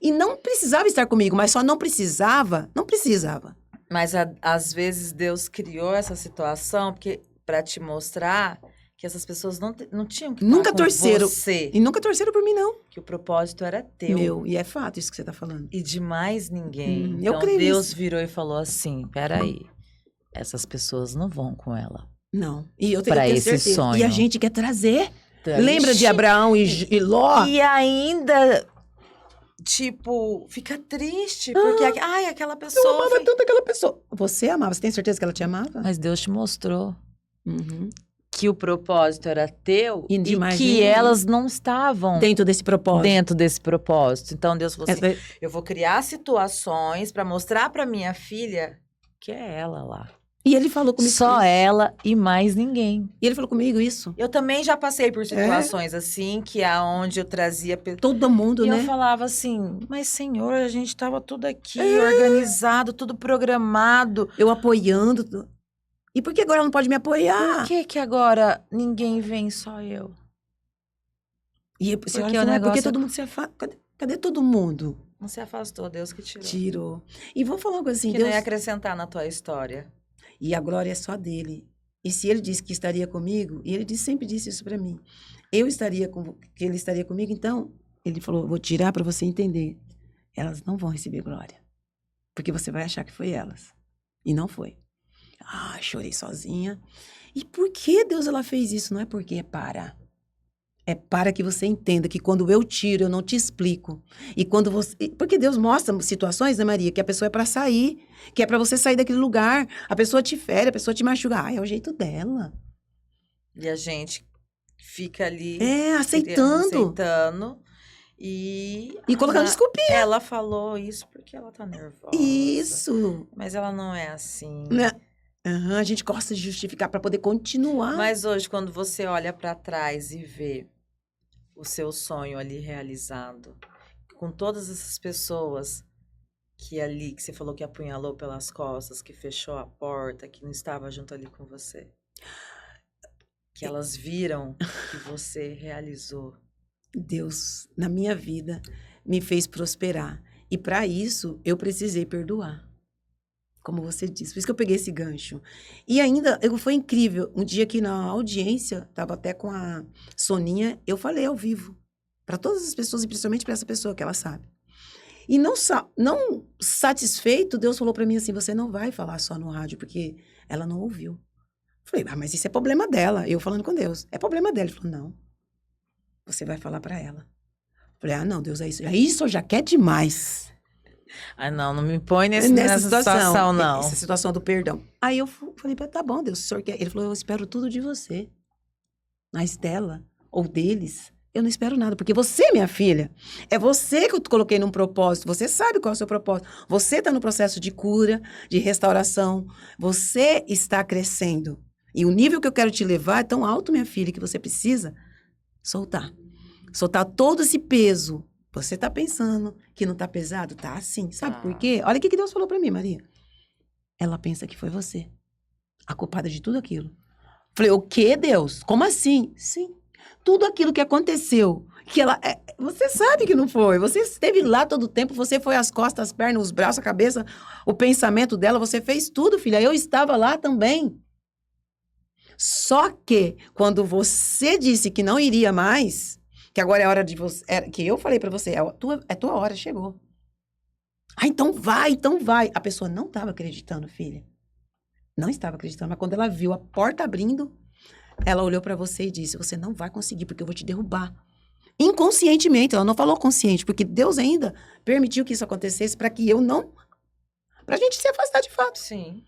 E não precisava estar comigo, mas só não precisava. Mas às vezes Deus criou essa situação para te mostrar que essas pessoas não tinham que nunca estar com torceram você. E nunca torceram por mim, não. Que o propósito era teu. Meu, e é fato isso que você está falando. E de mais ninguém. Eu então creio Deus nisso. virou e falou assim, peraí, essas pessoas não vão com ela. Não. E eu tenho Pra esse certeza. sonho. E a gente quer trazer. Então, Lembra de Abraão e Ló? E ainda... Tipo, fica triste, porque aquela pessoa... Eu amava tanto aquela pessoa. Você amava, você tem certeza que ela te amava? Mas Deus te mostrou Uhum. que o propósito era teu E de mais que ninguém. elas não estavam Dentro desse propósito. dentro desse propósito. Então Deus falou assim, É- eu vou criar situações para mostrar para minha filha que é ela lá. E ele falou comigo Só isso. ela e mais ninguém. E ele falou comigo isso. Eu também já passei por situações assim, que é onde eu trazia... Todo mundo, E né? eu falava assim, mas Senhor, a gente estava tudo aqui, organizado, tudo programado. Eu apoiando. E por que agora ela não pode me apoiar? Por que agora ninguém vem, só eu? E você Porque olha e o fala, negócio porque é- todo mundo se afasta. Cadê todo mundo? Não se afastou, Deus que tirou. Tirou. E vamos falar uma coisa assim, Que Deus... não ia acrescentar na tua história. E a glória é só dele. E se ele disse que estaria comigo, e ele sempre disse isso para mim, que ele estaria comigo, então, ele falou, vou tirar para você entender. Elas não vão receber glória. Porque você vai achar que foi elas. E não foi. Ah, chorei sozinha. E por que Deus ela fez isso? Não é porque é para. É para que você entenda que quando eu tiro, eu não te explico. E quando você... Porque Deus mostra situações, né, Maria, que a pessoa é para sair, que é para você sair daquele lugar. A pessoa te fere, a pessoa te machuca. Ah, é o jeito dela. E a gente fica ali... Aceitando. E colocando desculpinha. Ela falou isso porque ela tá nervosa. Isso. Mas ela não é assim. Né? Uhum, a gente gosta de justificar para poder continuar. Mas hoje, quando você olha para trás e vê o seu sonho ali realizado, com todas essas pessoas que você falou que apunhalou pelas costas, que fechou a porta, que não estava junto ali com você, que elas viram que você realizou. Deus, na minha vida, me fez prosperar. E para isso, eu precisei perdoar. Como você disse. Por isso que eu peguei esse gancho. E ainda, foi incrível. Um dia aqui na audiência, estava até com a Soninha, eu falei ao vivo. Para todas as pessoas, e principalmente para essa pessoa, que ela sabe. E não satisfeito, Deus falou para mim assim, você não vai falar só no rádio, porque ela não ouviu. Falei, mas isso é problema dela. Eu falando com Deus. É problema dela. Ele falou, não. Você vai falar para ela. Falei, não, Deus, é isso. Isso já quer demais. Não me põe nessa situação, não. Essa situação do perdão. Aí eu falei, tá bom, Deus, o senhor quer? Ele falou, eu espero tudo de você. Mas dela, ou deles, eu não espero nada. Porque você, minha filha, é você que eu coloquei num propósito. Você sabe qual é o seu propósito. Você está no processo de cura, de restauração. Você está crescendo. E o nível que eu quero te levar é tão alto, minha filha, que você precisa soltar. Soltar todo esse peso. Você tá pensando que não tá pesado? Tá assim. Sabe por quê? Olha o que Deus falou pra mim, Maria. Ela pensa que foi você. A culpada de tudo aquilo. Falei, o quê, Deus? Como assim? Sim. Tudo aquilo que aconteceu. Que ela... você sabe que não foi. Você esteve lá todo o tempo. Você foi as costas, as pernas, os braços, a cabeça. O pensamento dela. Você fez tudo, filha. Eu estava lá também. Só que, quando você disse que não iria mais... Que agora é a hora de você... que eu falei pra você, é tua hora, chegou. Ah, então vai, então vai. A pessoa não estava acreditando, filha. Não estava acreditando, mas quando ela viu a porta abrindo, ela olhou para você e disse: você não vai conseguir, porque eu vou te derrubar. Inconscientemente, ela não falou consciente, porque Deus ainda permitiu que isso acontecesse para que eu não. Pra gente se afastar de fato. Sim.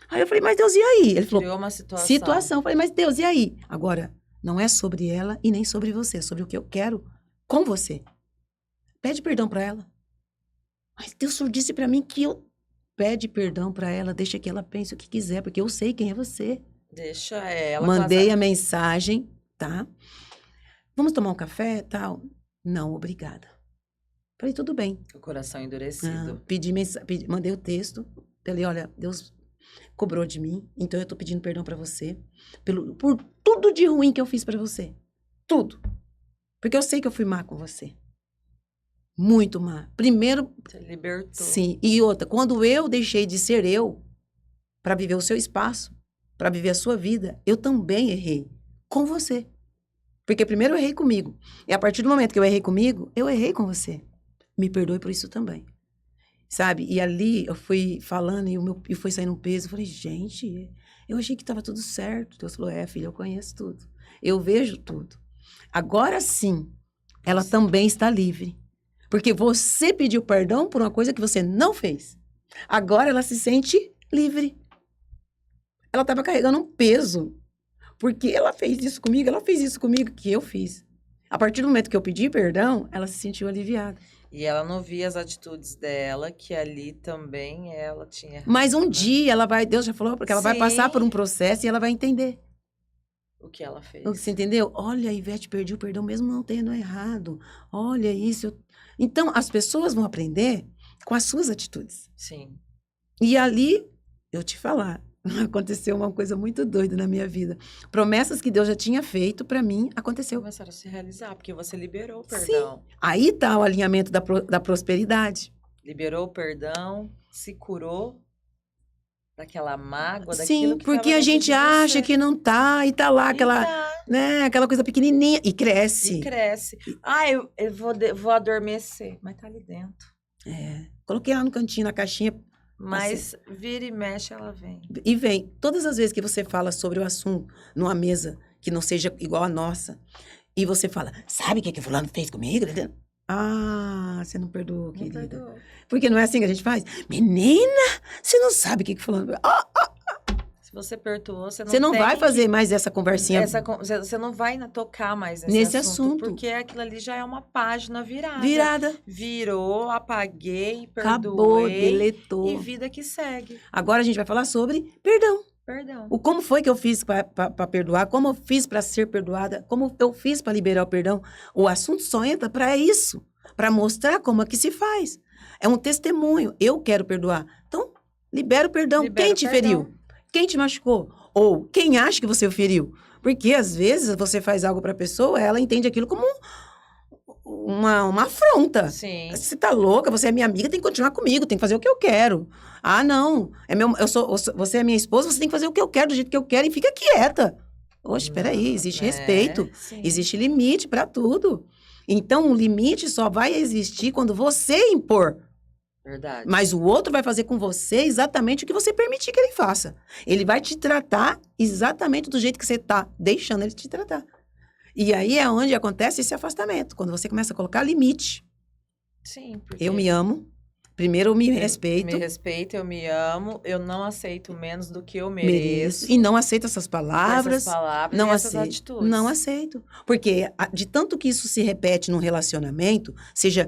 Aí eu falei: mas Deus, e aí? Ele falou: Criou uma situação. situação. Eu falei: mas Deus, e aí? Agora, não é sobre ela e nem sobre você, é sobre o que eu quero com você. Pede perdão para ela. Mas Deus só disse para mim que eu. Pede perdão para ela, deixa que ela pense o que quiser, porque eu sei quem é você. Deixa ela. Mandei a mensagem, tá? Vamos tomar um café, tal? Não, obrigada. Falei: tudo bem. O coração endurecido. Mandei o texto. Falei: olha, Deus cobrou de mim, então eu tô pedindo perdão para você por tudo de ruim que eu fiz para você. Tudo. Porque eu sei que eu fui má com você. Muito má. Primeiro... Você libertou. Sim. E outra, quando eu deixei de ser eu para viver o seu espaço, para viver a sua vida, eu também errei com você. Porque primeiro eu errei comigo. E a partir do momento que eu errei comigo, eu errei com você. Me perdoe por isso também. Sabe? E ali eu fui falando e foi saindo um peso. Eu falei: gente, eu achei que estava tudo certo. Deus falou: filha, eu conheço tudo. Eu vejo tudo. Agora sim, ela também está livre. Porque você pediu perdão por uma coisa que você não fez. Agora ela se sente livre. Ela estava carregando um peso. Porque ela fez isso comigo, que eu fiz. A partir do momento que eu pedi perdão, ela se sentiu aliviada. E ela não via as atitudes dela, que ali também ela tinha... Mas um dia ela vai... Deus já falou, porque ela vai passar por um processo e ela vai entender. O que ela fez. Você entendeu? Olha, Ivete perdeu o perdão mesmo não tendo errado. Olha isso. Então, as pessoas vão aprender com as suas atitudes. Sim. E ali, eu te falar, aconteceu uma coisa muito doida na minha vida. Promessas que Deus já tinha feito para mim, aconteceu. Começaram a se realizar, porque você liberou o perdão. Sim. Aí tá o alinhamento da prosperidade. Liberou o perdão, se curou daquela mágoa, daquilo Sim, que porque a gente acha que não tá, e tá lá aquela coisa pequenininha, e cresce. E cresce. Eu vou adormecer, mas tá ali dentro. Coloquei lá no cantinho, na caixinha. Mas vira e mexe, ela vem. E vem. Todas as vezes que você fala sobre o assunto numa mesa que não seja igual a nossa, e você fala: sabe o que fulano fez comigo? Você não perdoou, querida. Perdoou. Porque não é assim que a gente faz? Menina, você não sabe o que fulano... Se você perdoou, você não vai fazer mais essa conversinha. Você não vai tocar mais nesse assunto. Porque aquilo ali já é uma página virada. Virou, apaguei, perdoei. Acabou, deletou. E vida que segue. Agora a gente vai falar sobre perdão. Perdão. Como foi que eu fiz para perdoar? Como eu fiz para ser perdoada? Como eu fiz para liberar o perdão? O assunto só entra para isso, para mostrar como é que se faz. É um testemunho. Eu quero perdoar. Então, libera o perdão. Quem te feriu? Quem te machucou? Ou quem acha que você o feriu? Porque, às vezes, você faz algo para a pessoa, ela entende aquilo como uma afronta. Sim. Você tá louca? Você é minha amiga, tem que continuar comigo, tem que fazer o que eu quero. Não. Você é minha esposa, você tem que fazer o que eu quero, do jeito que eu quero, e fica quieta. Oxe, peraí, existe respeito, existe limite para tudo. Então, o limite só vai existir quando você impor. Verdade. Mas o outro vai fazer com você exatamente o que você permitir que ele faça. Ele vai te tratar exatamente do jeito que você tá deixando ele te tratar. E aí é onde acontece esse afastamento, quando você começa a colocar limite. Sim, porque... Eu me amo. Primeiro eu me respeito. Me respeito, eu me amo, eu não aceito menos do que eu mereço. E não aceito essas palavras. Não aceito essas atitudes. Não aceito. Porque de tanto que isso se repete num relacionamento, seja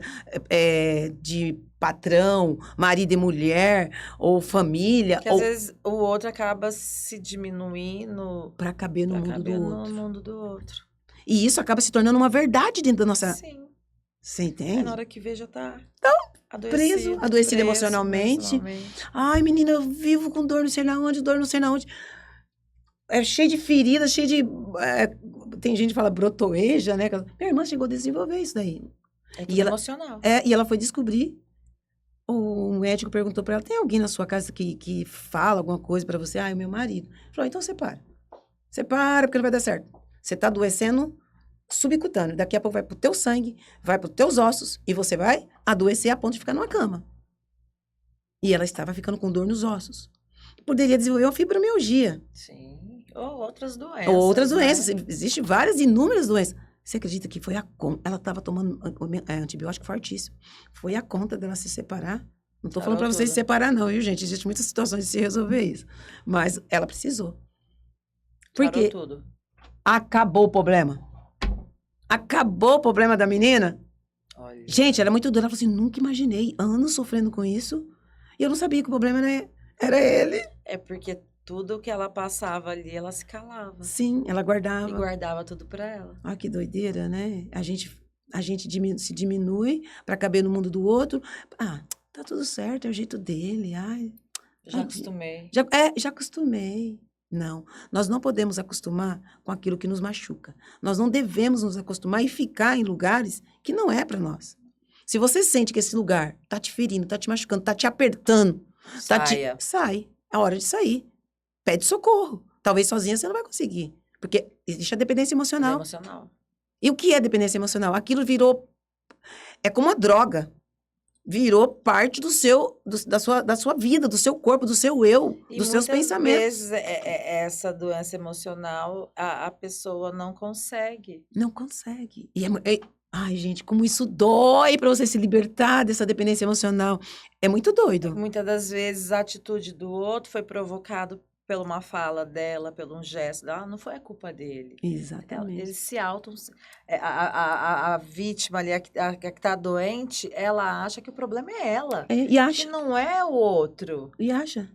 de patrão, marido e mulher, ou família. Que às vezes o outro acaba se diminuindo. Para caber no mundo do outro. E isso acaba se tornando uma verdade dentro da nossa... Sim. Você entende? Na hora que vê, já tá... Adoecido emocionalmente. Ai, menina, eu vivo com dor não sei na onde. É cheio de feridas, cheio de... tem gente que fala brotoeja, né? Minha irmã chegou a desenvolver isso daí. É tudo emocional. E ela foi descobrir. O médico perguntou pra ela: tem alguém na sua casa que fala alguma coisa pra você? O meu marido. Falou: então separa. Separa, porque não vai dar certo. Você tá adoecendo subcutâneo. Daqui a pouco vai pro teu sangue, vai pros teus ossos, e você vai adoecer a ponto de ficar numa cama. E ela estava ficando com dor nos ossos. Poderia desenvolver uma fibromialgia. Sim. Ou outras doenças. Ou outras né? doenças. Existem várias, inúmeras doenças. Você acredita que foi ela estava tomando antibiótico fortíssimo. Foi a conta dela se separar. Não estou falando para vocês se separar, não, viu, gente? Existem muitas situações de se resolver isso. Mas ela precisou. Porque tudo. acabou o problema. Acabou o problema da menina. Olha. Gente, ela é muito dura. Ela falou assim, nunca imaginei anos sofrendo com isso. E eu não sabia que o problema era ele. É porque tudo que ela passava ali, ela se calava. Sim, ela guardava. E guardava tudo pra ela. Olha que doideira, né? A gente se diminui para caber no mundo do outro. Ah, tá tudo certo, é o jeito dele. Ai, Já acostumei. Já acostumei. Não, nós não podemos acostumar com aquilo que nos machuca. Nós não devemos nos acostumar e ficar em lugares que não é para nós. Se você sente que esse lugar tá te ferindo, tá te machucando, tá te apertando, sai. É hora de sair. Pede socorro. Talvez sozinha você não vai conseguir. Porque existe a dependência emocional. E o que é dependência emocional? Aquilo virou... É como uma droga. Virou parte da sua vida, do seu corpo, do seu eu, dos seus pensamentos. E muitas vezes essa doença emocional, a pessoa não consegue. Não consegue. Ai, gente, como isso dói para você se libertar dessa dependência emocional. É muito doido. Muitas das vezes a atitude do outro foi provocado por uma fala dela, por um gesto dela, não foi a culpa dele. Exatamente. Eles se a vítima ali, a que está doente, ela acha que o problema é ela. E acha. Que não é o outro. E acha.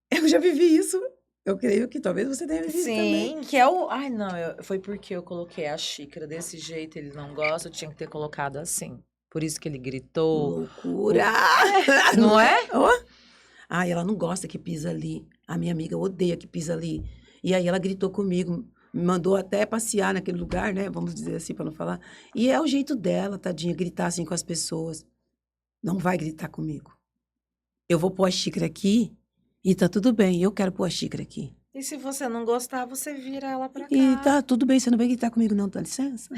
Eu já vivi isso. Eu creio que talvez você tenha vivido também. Sim, que é o... Ai, não, foi porque eu coloquei a xícara desse jeito, ele não gosta, eu tinha que ter colocado assim. Por isso que ele gritou. Loucura! Não é? Oh. Ai, ela não gosta que pisa ali. A minha amiga odeia que pisa ali. E aí ela gritou comigo, me mandou até passear naquele lugar, né? Vamos dizer assim, para não falar. E é o jeito dela, tadinha, gritar assim com as pessoas. Não vai gritar comigo. Eu vou pôr a xícara aqui e tá tudo bem, eu quero pôr a xícara aqui. E se você não gostar, você vira ela pra cá. E tá tudo bem, você não vai gritar comigo não, dá licença?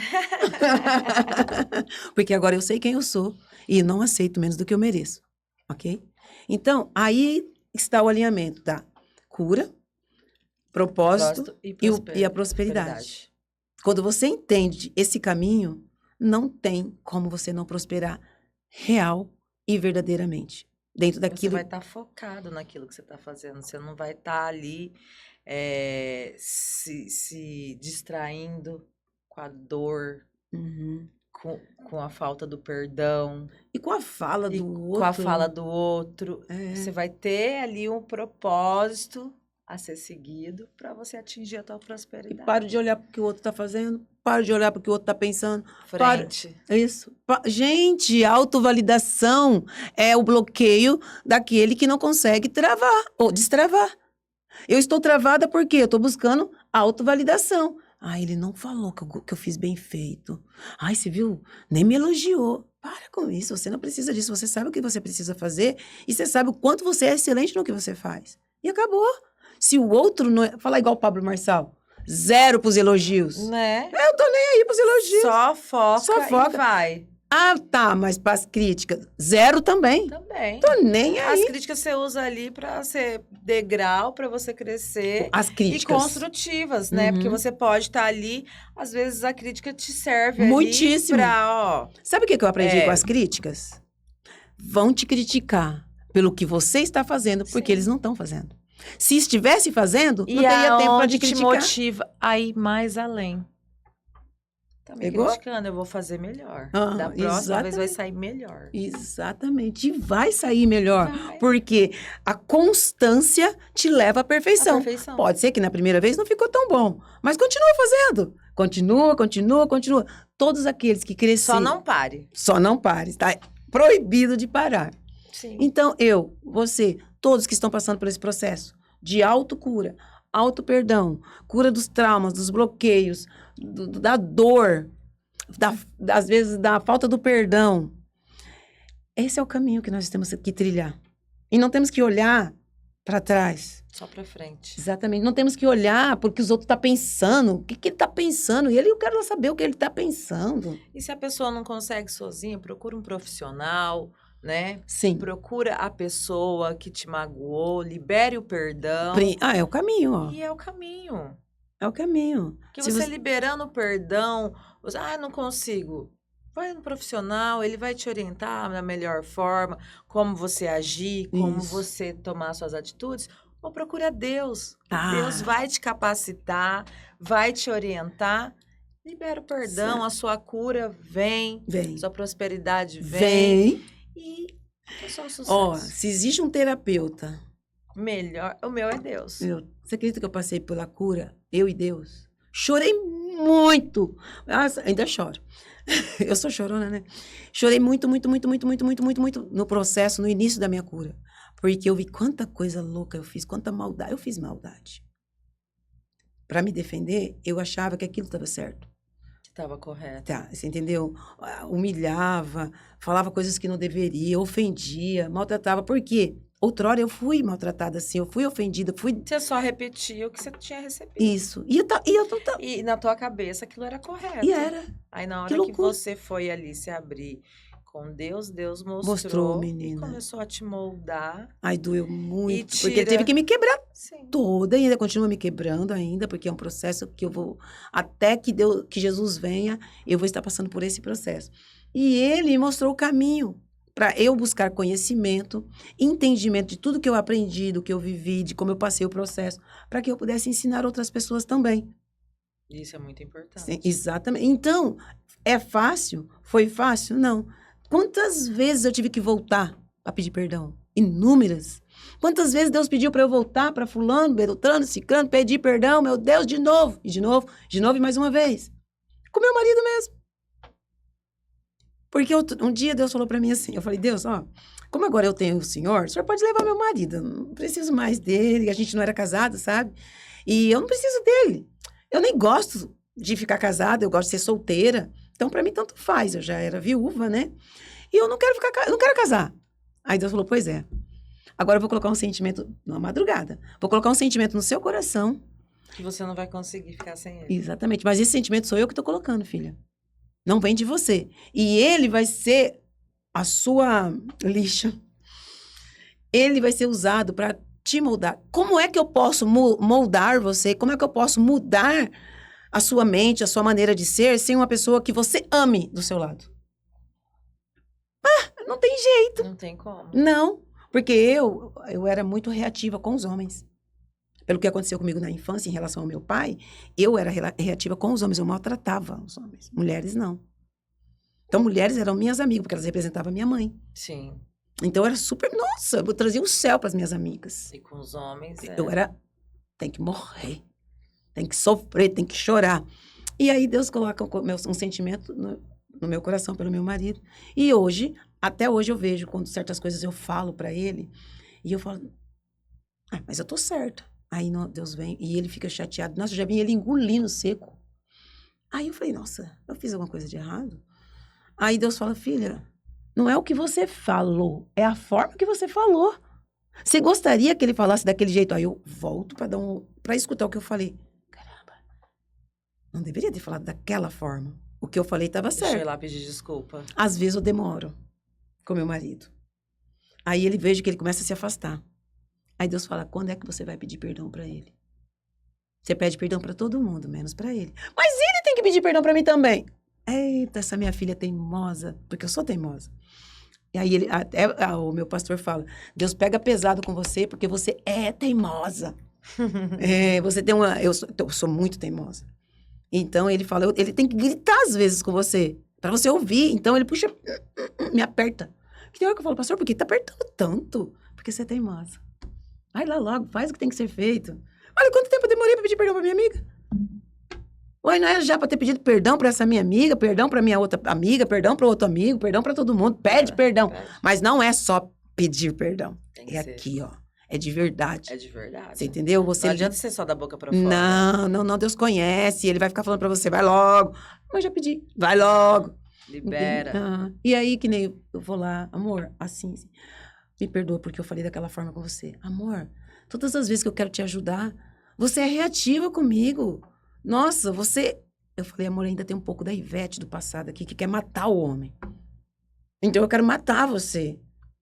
Porque agora eu sei quem eu sou e não aceito menos do que eu mereço, ok? Então, aí está o alinhamento da cura, propósito e a prosperidade. Quando você entende esse caminho, não tem como você não prosperar real e verdadeiramente. Dentro daquilo... Você vai estar focado naquilo que você está fazendo. Você não vai estar ali se distraindo com a dor, com a falta do perdão. E com a fala do outro. Com a fala do outro. Você vai ter ali um propósito a ser seguido para você atingir a tua prosperidade. E pare de olhar para o que o outro está fazendo. Pare de olhar para o que o outro está pensando. Frente. Isso. Gente, autovalidação é o bloqueio daquele que não consegue travar ou destravar. Eu estou travada porque eu estou buscando autovalidação. Ah, ele não falou que eu fiz bem feito. Ai, você viu? Nem me elogiou. Para com isso, você não precisa disso. Você sabe o que você precisa fazer e você sabe o quanto você é excelente no que você faz. E acabou. Se o outro não é... Fala igual o Pablo Marçal. 0 pros elogios. Né? Eu tô nem aí pros elogios. Só foca e vai. Ah, tá, mas pras críticas, 0 também. Também. Tô nem aí. As críticas você usa ali pra ser degrau, pra você crescer. As críticas. E construtivas, né? Porque você pode estar ali, às vezes a crítica te serve muitíssimo ali pra, Sabe o que eu aprendi com as críticas? Vão te criticar pelo que você está fazendo, porque eles não estão fazendo. Se estivesse fazendo, não teria tempo para te criticar. E te motiva a ir mais além. Tá me criticando, eu vou fazer melhor. Da próxima vez vai sair melhor. Exatamente. E vai sair melhor. Porque a constância te leva à perfeição. Pode ser que na primeira vez não ficou tão bom, mas continua fazendo. Continua. Todos aqueles que cresceram... Só não pare. Está proibido de parar. Sim. Então, você, todos que estão passando por esse processo de autocura, auto-perdão, cura dos traumas, dos bloqueios, da dor, às vezes da falta do perdão. Esse é o caminho que nós temos que trilhar. E não temos que olhar para trás. Só para frente. Exatamente. Não temos que olhar porque os outros estão pensando. O que ele está pensando? E eu quero saber o que ele está pensando. E se a pessoa não consegue sozinha, procura um profissional, né? Sim. Procura a pessoa que te magoou, libere o perdão. É o caminho, ó. E é o caminho. É o caminho. Que você liberando o perdão, não consigo. Vai no profissional, ele vai te orientar da melhor forma, como você agir, como você tomar suas atitudes. Ou procura Deus. Deus vai te capacitar, vai te orientar. Libera o perdão, a sua cura vem. Sua prosperidade vem. E é só um sucesso. Ó, se existe um terapeuta... Melhor, o meu é Deus. Você acredita que eu passei pela cura? Eu e Deus. Chorei muito. Nossa, ainda choro. Eu sou chorona, né? Chorei muito no processo, no início da minha cura. Porque eu vi quanta coisa louca eu fiz, quanta maldade. Eu fiz maldade. Para me defender, eu achava que aquilo estava certo. Estava correto. Tá, você entendeu? Humilhava, falava coisas que não deveria, ofendia, maltratava. Por quê? Outrora eu fui maltratada assim, eu fui ofendida, Você só repetia o que você tinha recebido. Isso. E na tua cabeça aquilo era correto. E era. Aí na hora que você foi ali se abrir com Deus, Deus mostrou, menina. E começou a te moldar. Ai, doeu muito, porque ele teve que me quebrar toda, e ainda continua me quebrando ainda, porque é um processo que eu vou, até que Jesus venha, eu vou estar passando por esse processo. E ele me mostrou o caminho para eu buscar conhecimento, entendimento de tudo que eu aprendi, do que eu vivi, de como eu passei o processo, para que eu pudesse ensinar outras pessoas também. Isso é muito importante. Sim, exatamente. Então, é fácil? Foi fácil? Não. Quantas vezes eu tive que voltar a pedir perdão? Inúmeras. Quantas vezes Deus pediu para eu voltar para fulano, beltrano, ciclano, pedir perdão, meu Deus, de novo, e de novo, e mais uma vez. Com meu marido mesmo. Porque um dia Deus falou para mim assim, eu falei, Deus, como agora eu tenho o senhor pode levar meu marido, eu não preciso mais dele, a gente não era casado, sabe? E eu não preciso dele. Eu nem gosto de ficar casada, eu gosto de ser solteira. Então, para mim, tanto faz. Eu já era viúva, né? E eu não quero não quero casar. Aí Deus falou, pois é. Agora eu vou colocar um sentimento na madrugada. Vou colocar um sentimento no seu coração. Que você não vai conseguir ficar sem ele. Exatamente. Mas esse sentimento sou eu que estou colocando, filha. Não vem de você. E ele vai ser a sua lixa. Ele vai ser usado para te moldar. Como é que eu posso moldar você? Como é que eu posso mudar a sua mente, a sua maneira de ser, sem uma pessoa que você ame do seu lado? Não tem jeito. Não tem como. Não, porque eu era muito reativa com os homens. Pelo que aconteceu comigo na infância em relação ao meu pai, eu era reativa com os homens, eu maltratava os homens. Mulheres, não. Então, mulheres eram minhas amigas, porque elas representavam a minha mãe. Sim. Então, eu era super... Nossa, eu trazia o céu para as minhas amigas. E com os homens, eu era... Tem que morrer. Tem que sofrer, tem que chorar. E aí, Deus coloca um sentimento no meu coração pelo meu marido. E hoje, até hoje, eu vejo, quando certas coisas eu falo para ele, e eu falo... mas eu tô certa. Aí Deus vem e ele fica chateado. Nossa, eu já vi ele engolindo seco. Aí eu falei, nossa, eu fiz alguma coisa de errado? Aí Deus fala, filha, não é o que você falou, é a forma que você falou. Você gostaria que ele falasse daquele jeito? Aí eu volto para escutar o que eu falei. Caramba, não deveria ter falado daquela forma. O que eu falei estava certo. Deixa eu ir lá pedir desculpa. Às vezes eu demoro com meu marido. Aí ele vejo que ele começa a se afastar. Aí Deus fala, quando é que você vai pedir perdão para ele? Você pede perdão para todo mundo, menos para ele. Mas ele tem que pedir perdão para mim também. Eita, essa minha filha é teimosa, porque eu sou teimosa. E aí o meu pastor fala, Deus pega pesado com você porque você é teimosa. Você tem eu sou muito teimosa. Então ele fala, ele tem que gritar às vezes com você, para você ouvir. Então ele puxa, me aperta. Que tem hora que eu falo, pastor, por que tá apertando tanto? Porque você é teimosa. Vai lá logo, faz o que tem que ser feito. Olha quanto tempo eu demorei pra pedir perdão pra minha amiga. Ué, não era já pra ter pedido perdão pra essa minha amiga, perdão pra minha outra amiga, perdão pro outro amigo, perdão pra todo mundo. Pede perdão. Pede. Mas não é só pedir perdão. É aqui, ó. É de verdade. É de verdade. Você entendeu? Não adianta ser só da boca pra fora. Não. Deus conhece. Ele vai ficar falando pra você, vai logo. Mas já pedi. Vai logo. Libera. E aí, que nem eu vou lá, amor, assim. Me perdoa porque eu falei daquela forma com você. Amor, todas as vezes que eu quero te ajudar, você é reativa comigo. Nossa, você... Eu falei, amor, ainda tem um pouco da Ivete do passado aqui, que quer matar o homem. Então eu quero matar você.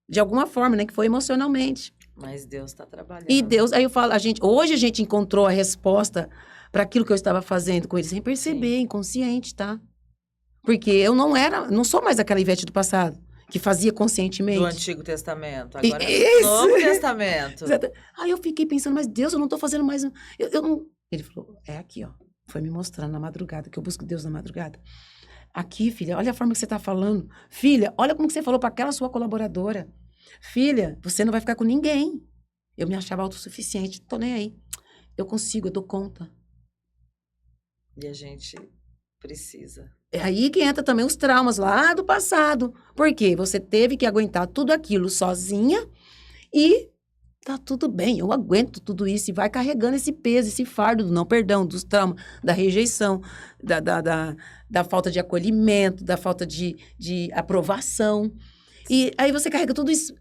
De alguma forma, né? Que foi emocionalmente. Mas Deus está trabalhando. E Deus, aí eu falo, hoje a gente encontrou a resposta para aquilo que eu estava fazendo com ele, sem perceber, inconsciente, tá? Porque eu não sou mais aquela Ivete do passado, que fazia conscientemente. Do Antigo Testamento, agora Isso. do Novo Testamento. Aí eu fiquei pensando, mas Deus, eu não tô fazendo mais... Eu não... Ele falou, é aqui, ó. Foi me mostrando na madrugada, que eu busco Deus na madrugada. Aqui, filha, olha a forma que você tá falando. Filha, olha como que você falou para aquela sua colaboradora. Filha, você não vai ficar com ninguém. Eu me achava autossuficiente, tô nem aí. Eu consigo, eu dou conta. E a gente precisa. É aí que entra também os traumas lá do passado. Por quê? Você teve que aguentar tudo aquilo sozinha e tá tudo bem, eu aguento tudo isso e vai carregando esse peso, esse fardo do não perdão, dos traumas, da rejeição, da falta de acolhimento, da falta de aprovação. E aí você carrega tudo isso.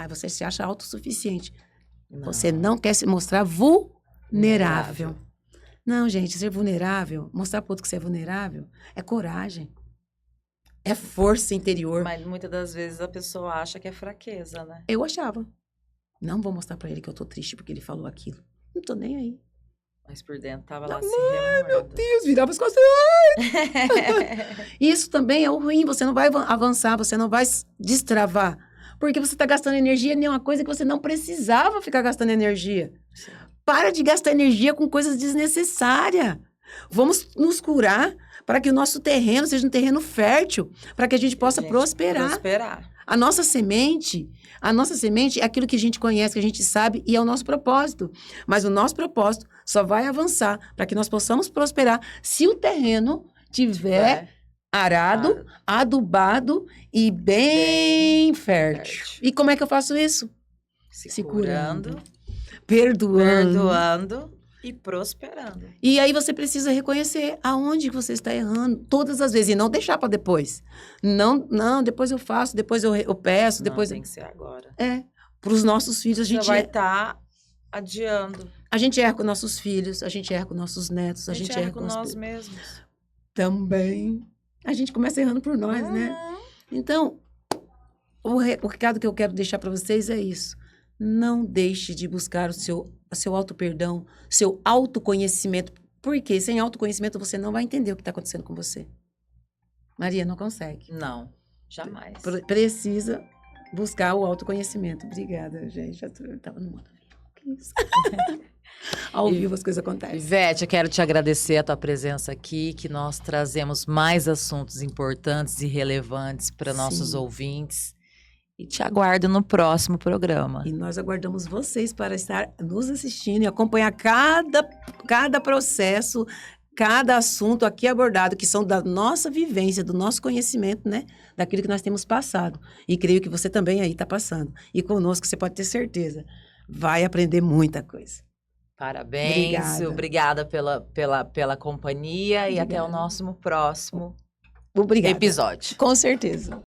Você se acha autossuficiente. Você não quer se mostrar vulnerável. Não, gente, ser vulnerável, mostrar pro outro que você é vulnerável, é coragem. É força interior. Mas muitas das vezes a pessoa acha que é fraqueza, né? Eu achava. Não vou mostrar pra ele que eu tô triste porque ele falou aquilo. Não tô nem aí. Mas por dentro tava lá se remoendo. Meu Deus, virava as costas. Isso também é o ruim. Você não vai avançar, você não vai destravar. Porque você tá gastando energia em uma coisa que você não precisava ficar gastando energia. Sim. Para de gastar energia com coisas desnecessárias. Vamos nos para que o nosso terreno seja um terreno fértil, para que a gente possa prosperar. A nossa semente é aquilo que a gente conhece, que a gente sabe e é o nosso propósito. Mas o nosso propósito só vai avançar para que nós possamos prosperar se o terreno tiver arado, adubado e bem fértil. E como é que eu faço isso? Se curando. Perdoando e prosperando. E aí você precisa reconhecer aonde você está errando todas as vezes e não deixar para depois. Não, depois eu faço, depois eu peço, depois tem que ser agora. Para os nossos filhos a gente vai estar adiando. A gente erra com nossos filhos, a gente erra com nossos netos, a gente erra com nós mesmos. Também. A gente começa errando por nós, né? Então, o recado que eu quero deixar para vocês é isso. Não deixe de buscar o seu auto-perdão, seu autoconhecimento. Porque sem autoconhecimento você não vai entender o que está acontecendo com você. Maria, não consegue. Não, jamais. Precisa buscar o autoconhecimento. Obrigada, gente. Já estava no mundo. Que isso? Ao vivo as coisas acontecem. Ivete, eu quero te agradecer a tua presença aqui, que nós trazemos mais assuntos importantes e relevantes para nossos ouvintes. E te aguardo no próximo programa. E nós aguardamos vocês para estar nos assistindo e acompanhar cada processo, cada assunto aqui abordado, que são da nossa vivência, do nosso conhecimento, né? Daquilo que nós temos passado. E creio que você também aí está passando. E conosco você pode ter certeza. Vai aprender muita coisa. Parabéns. Obrigada pela companhia. Obrigada. E até o nosso próximo episódio. Com certeza.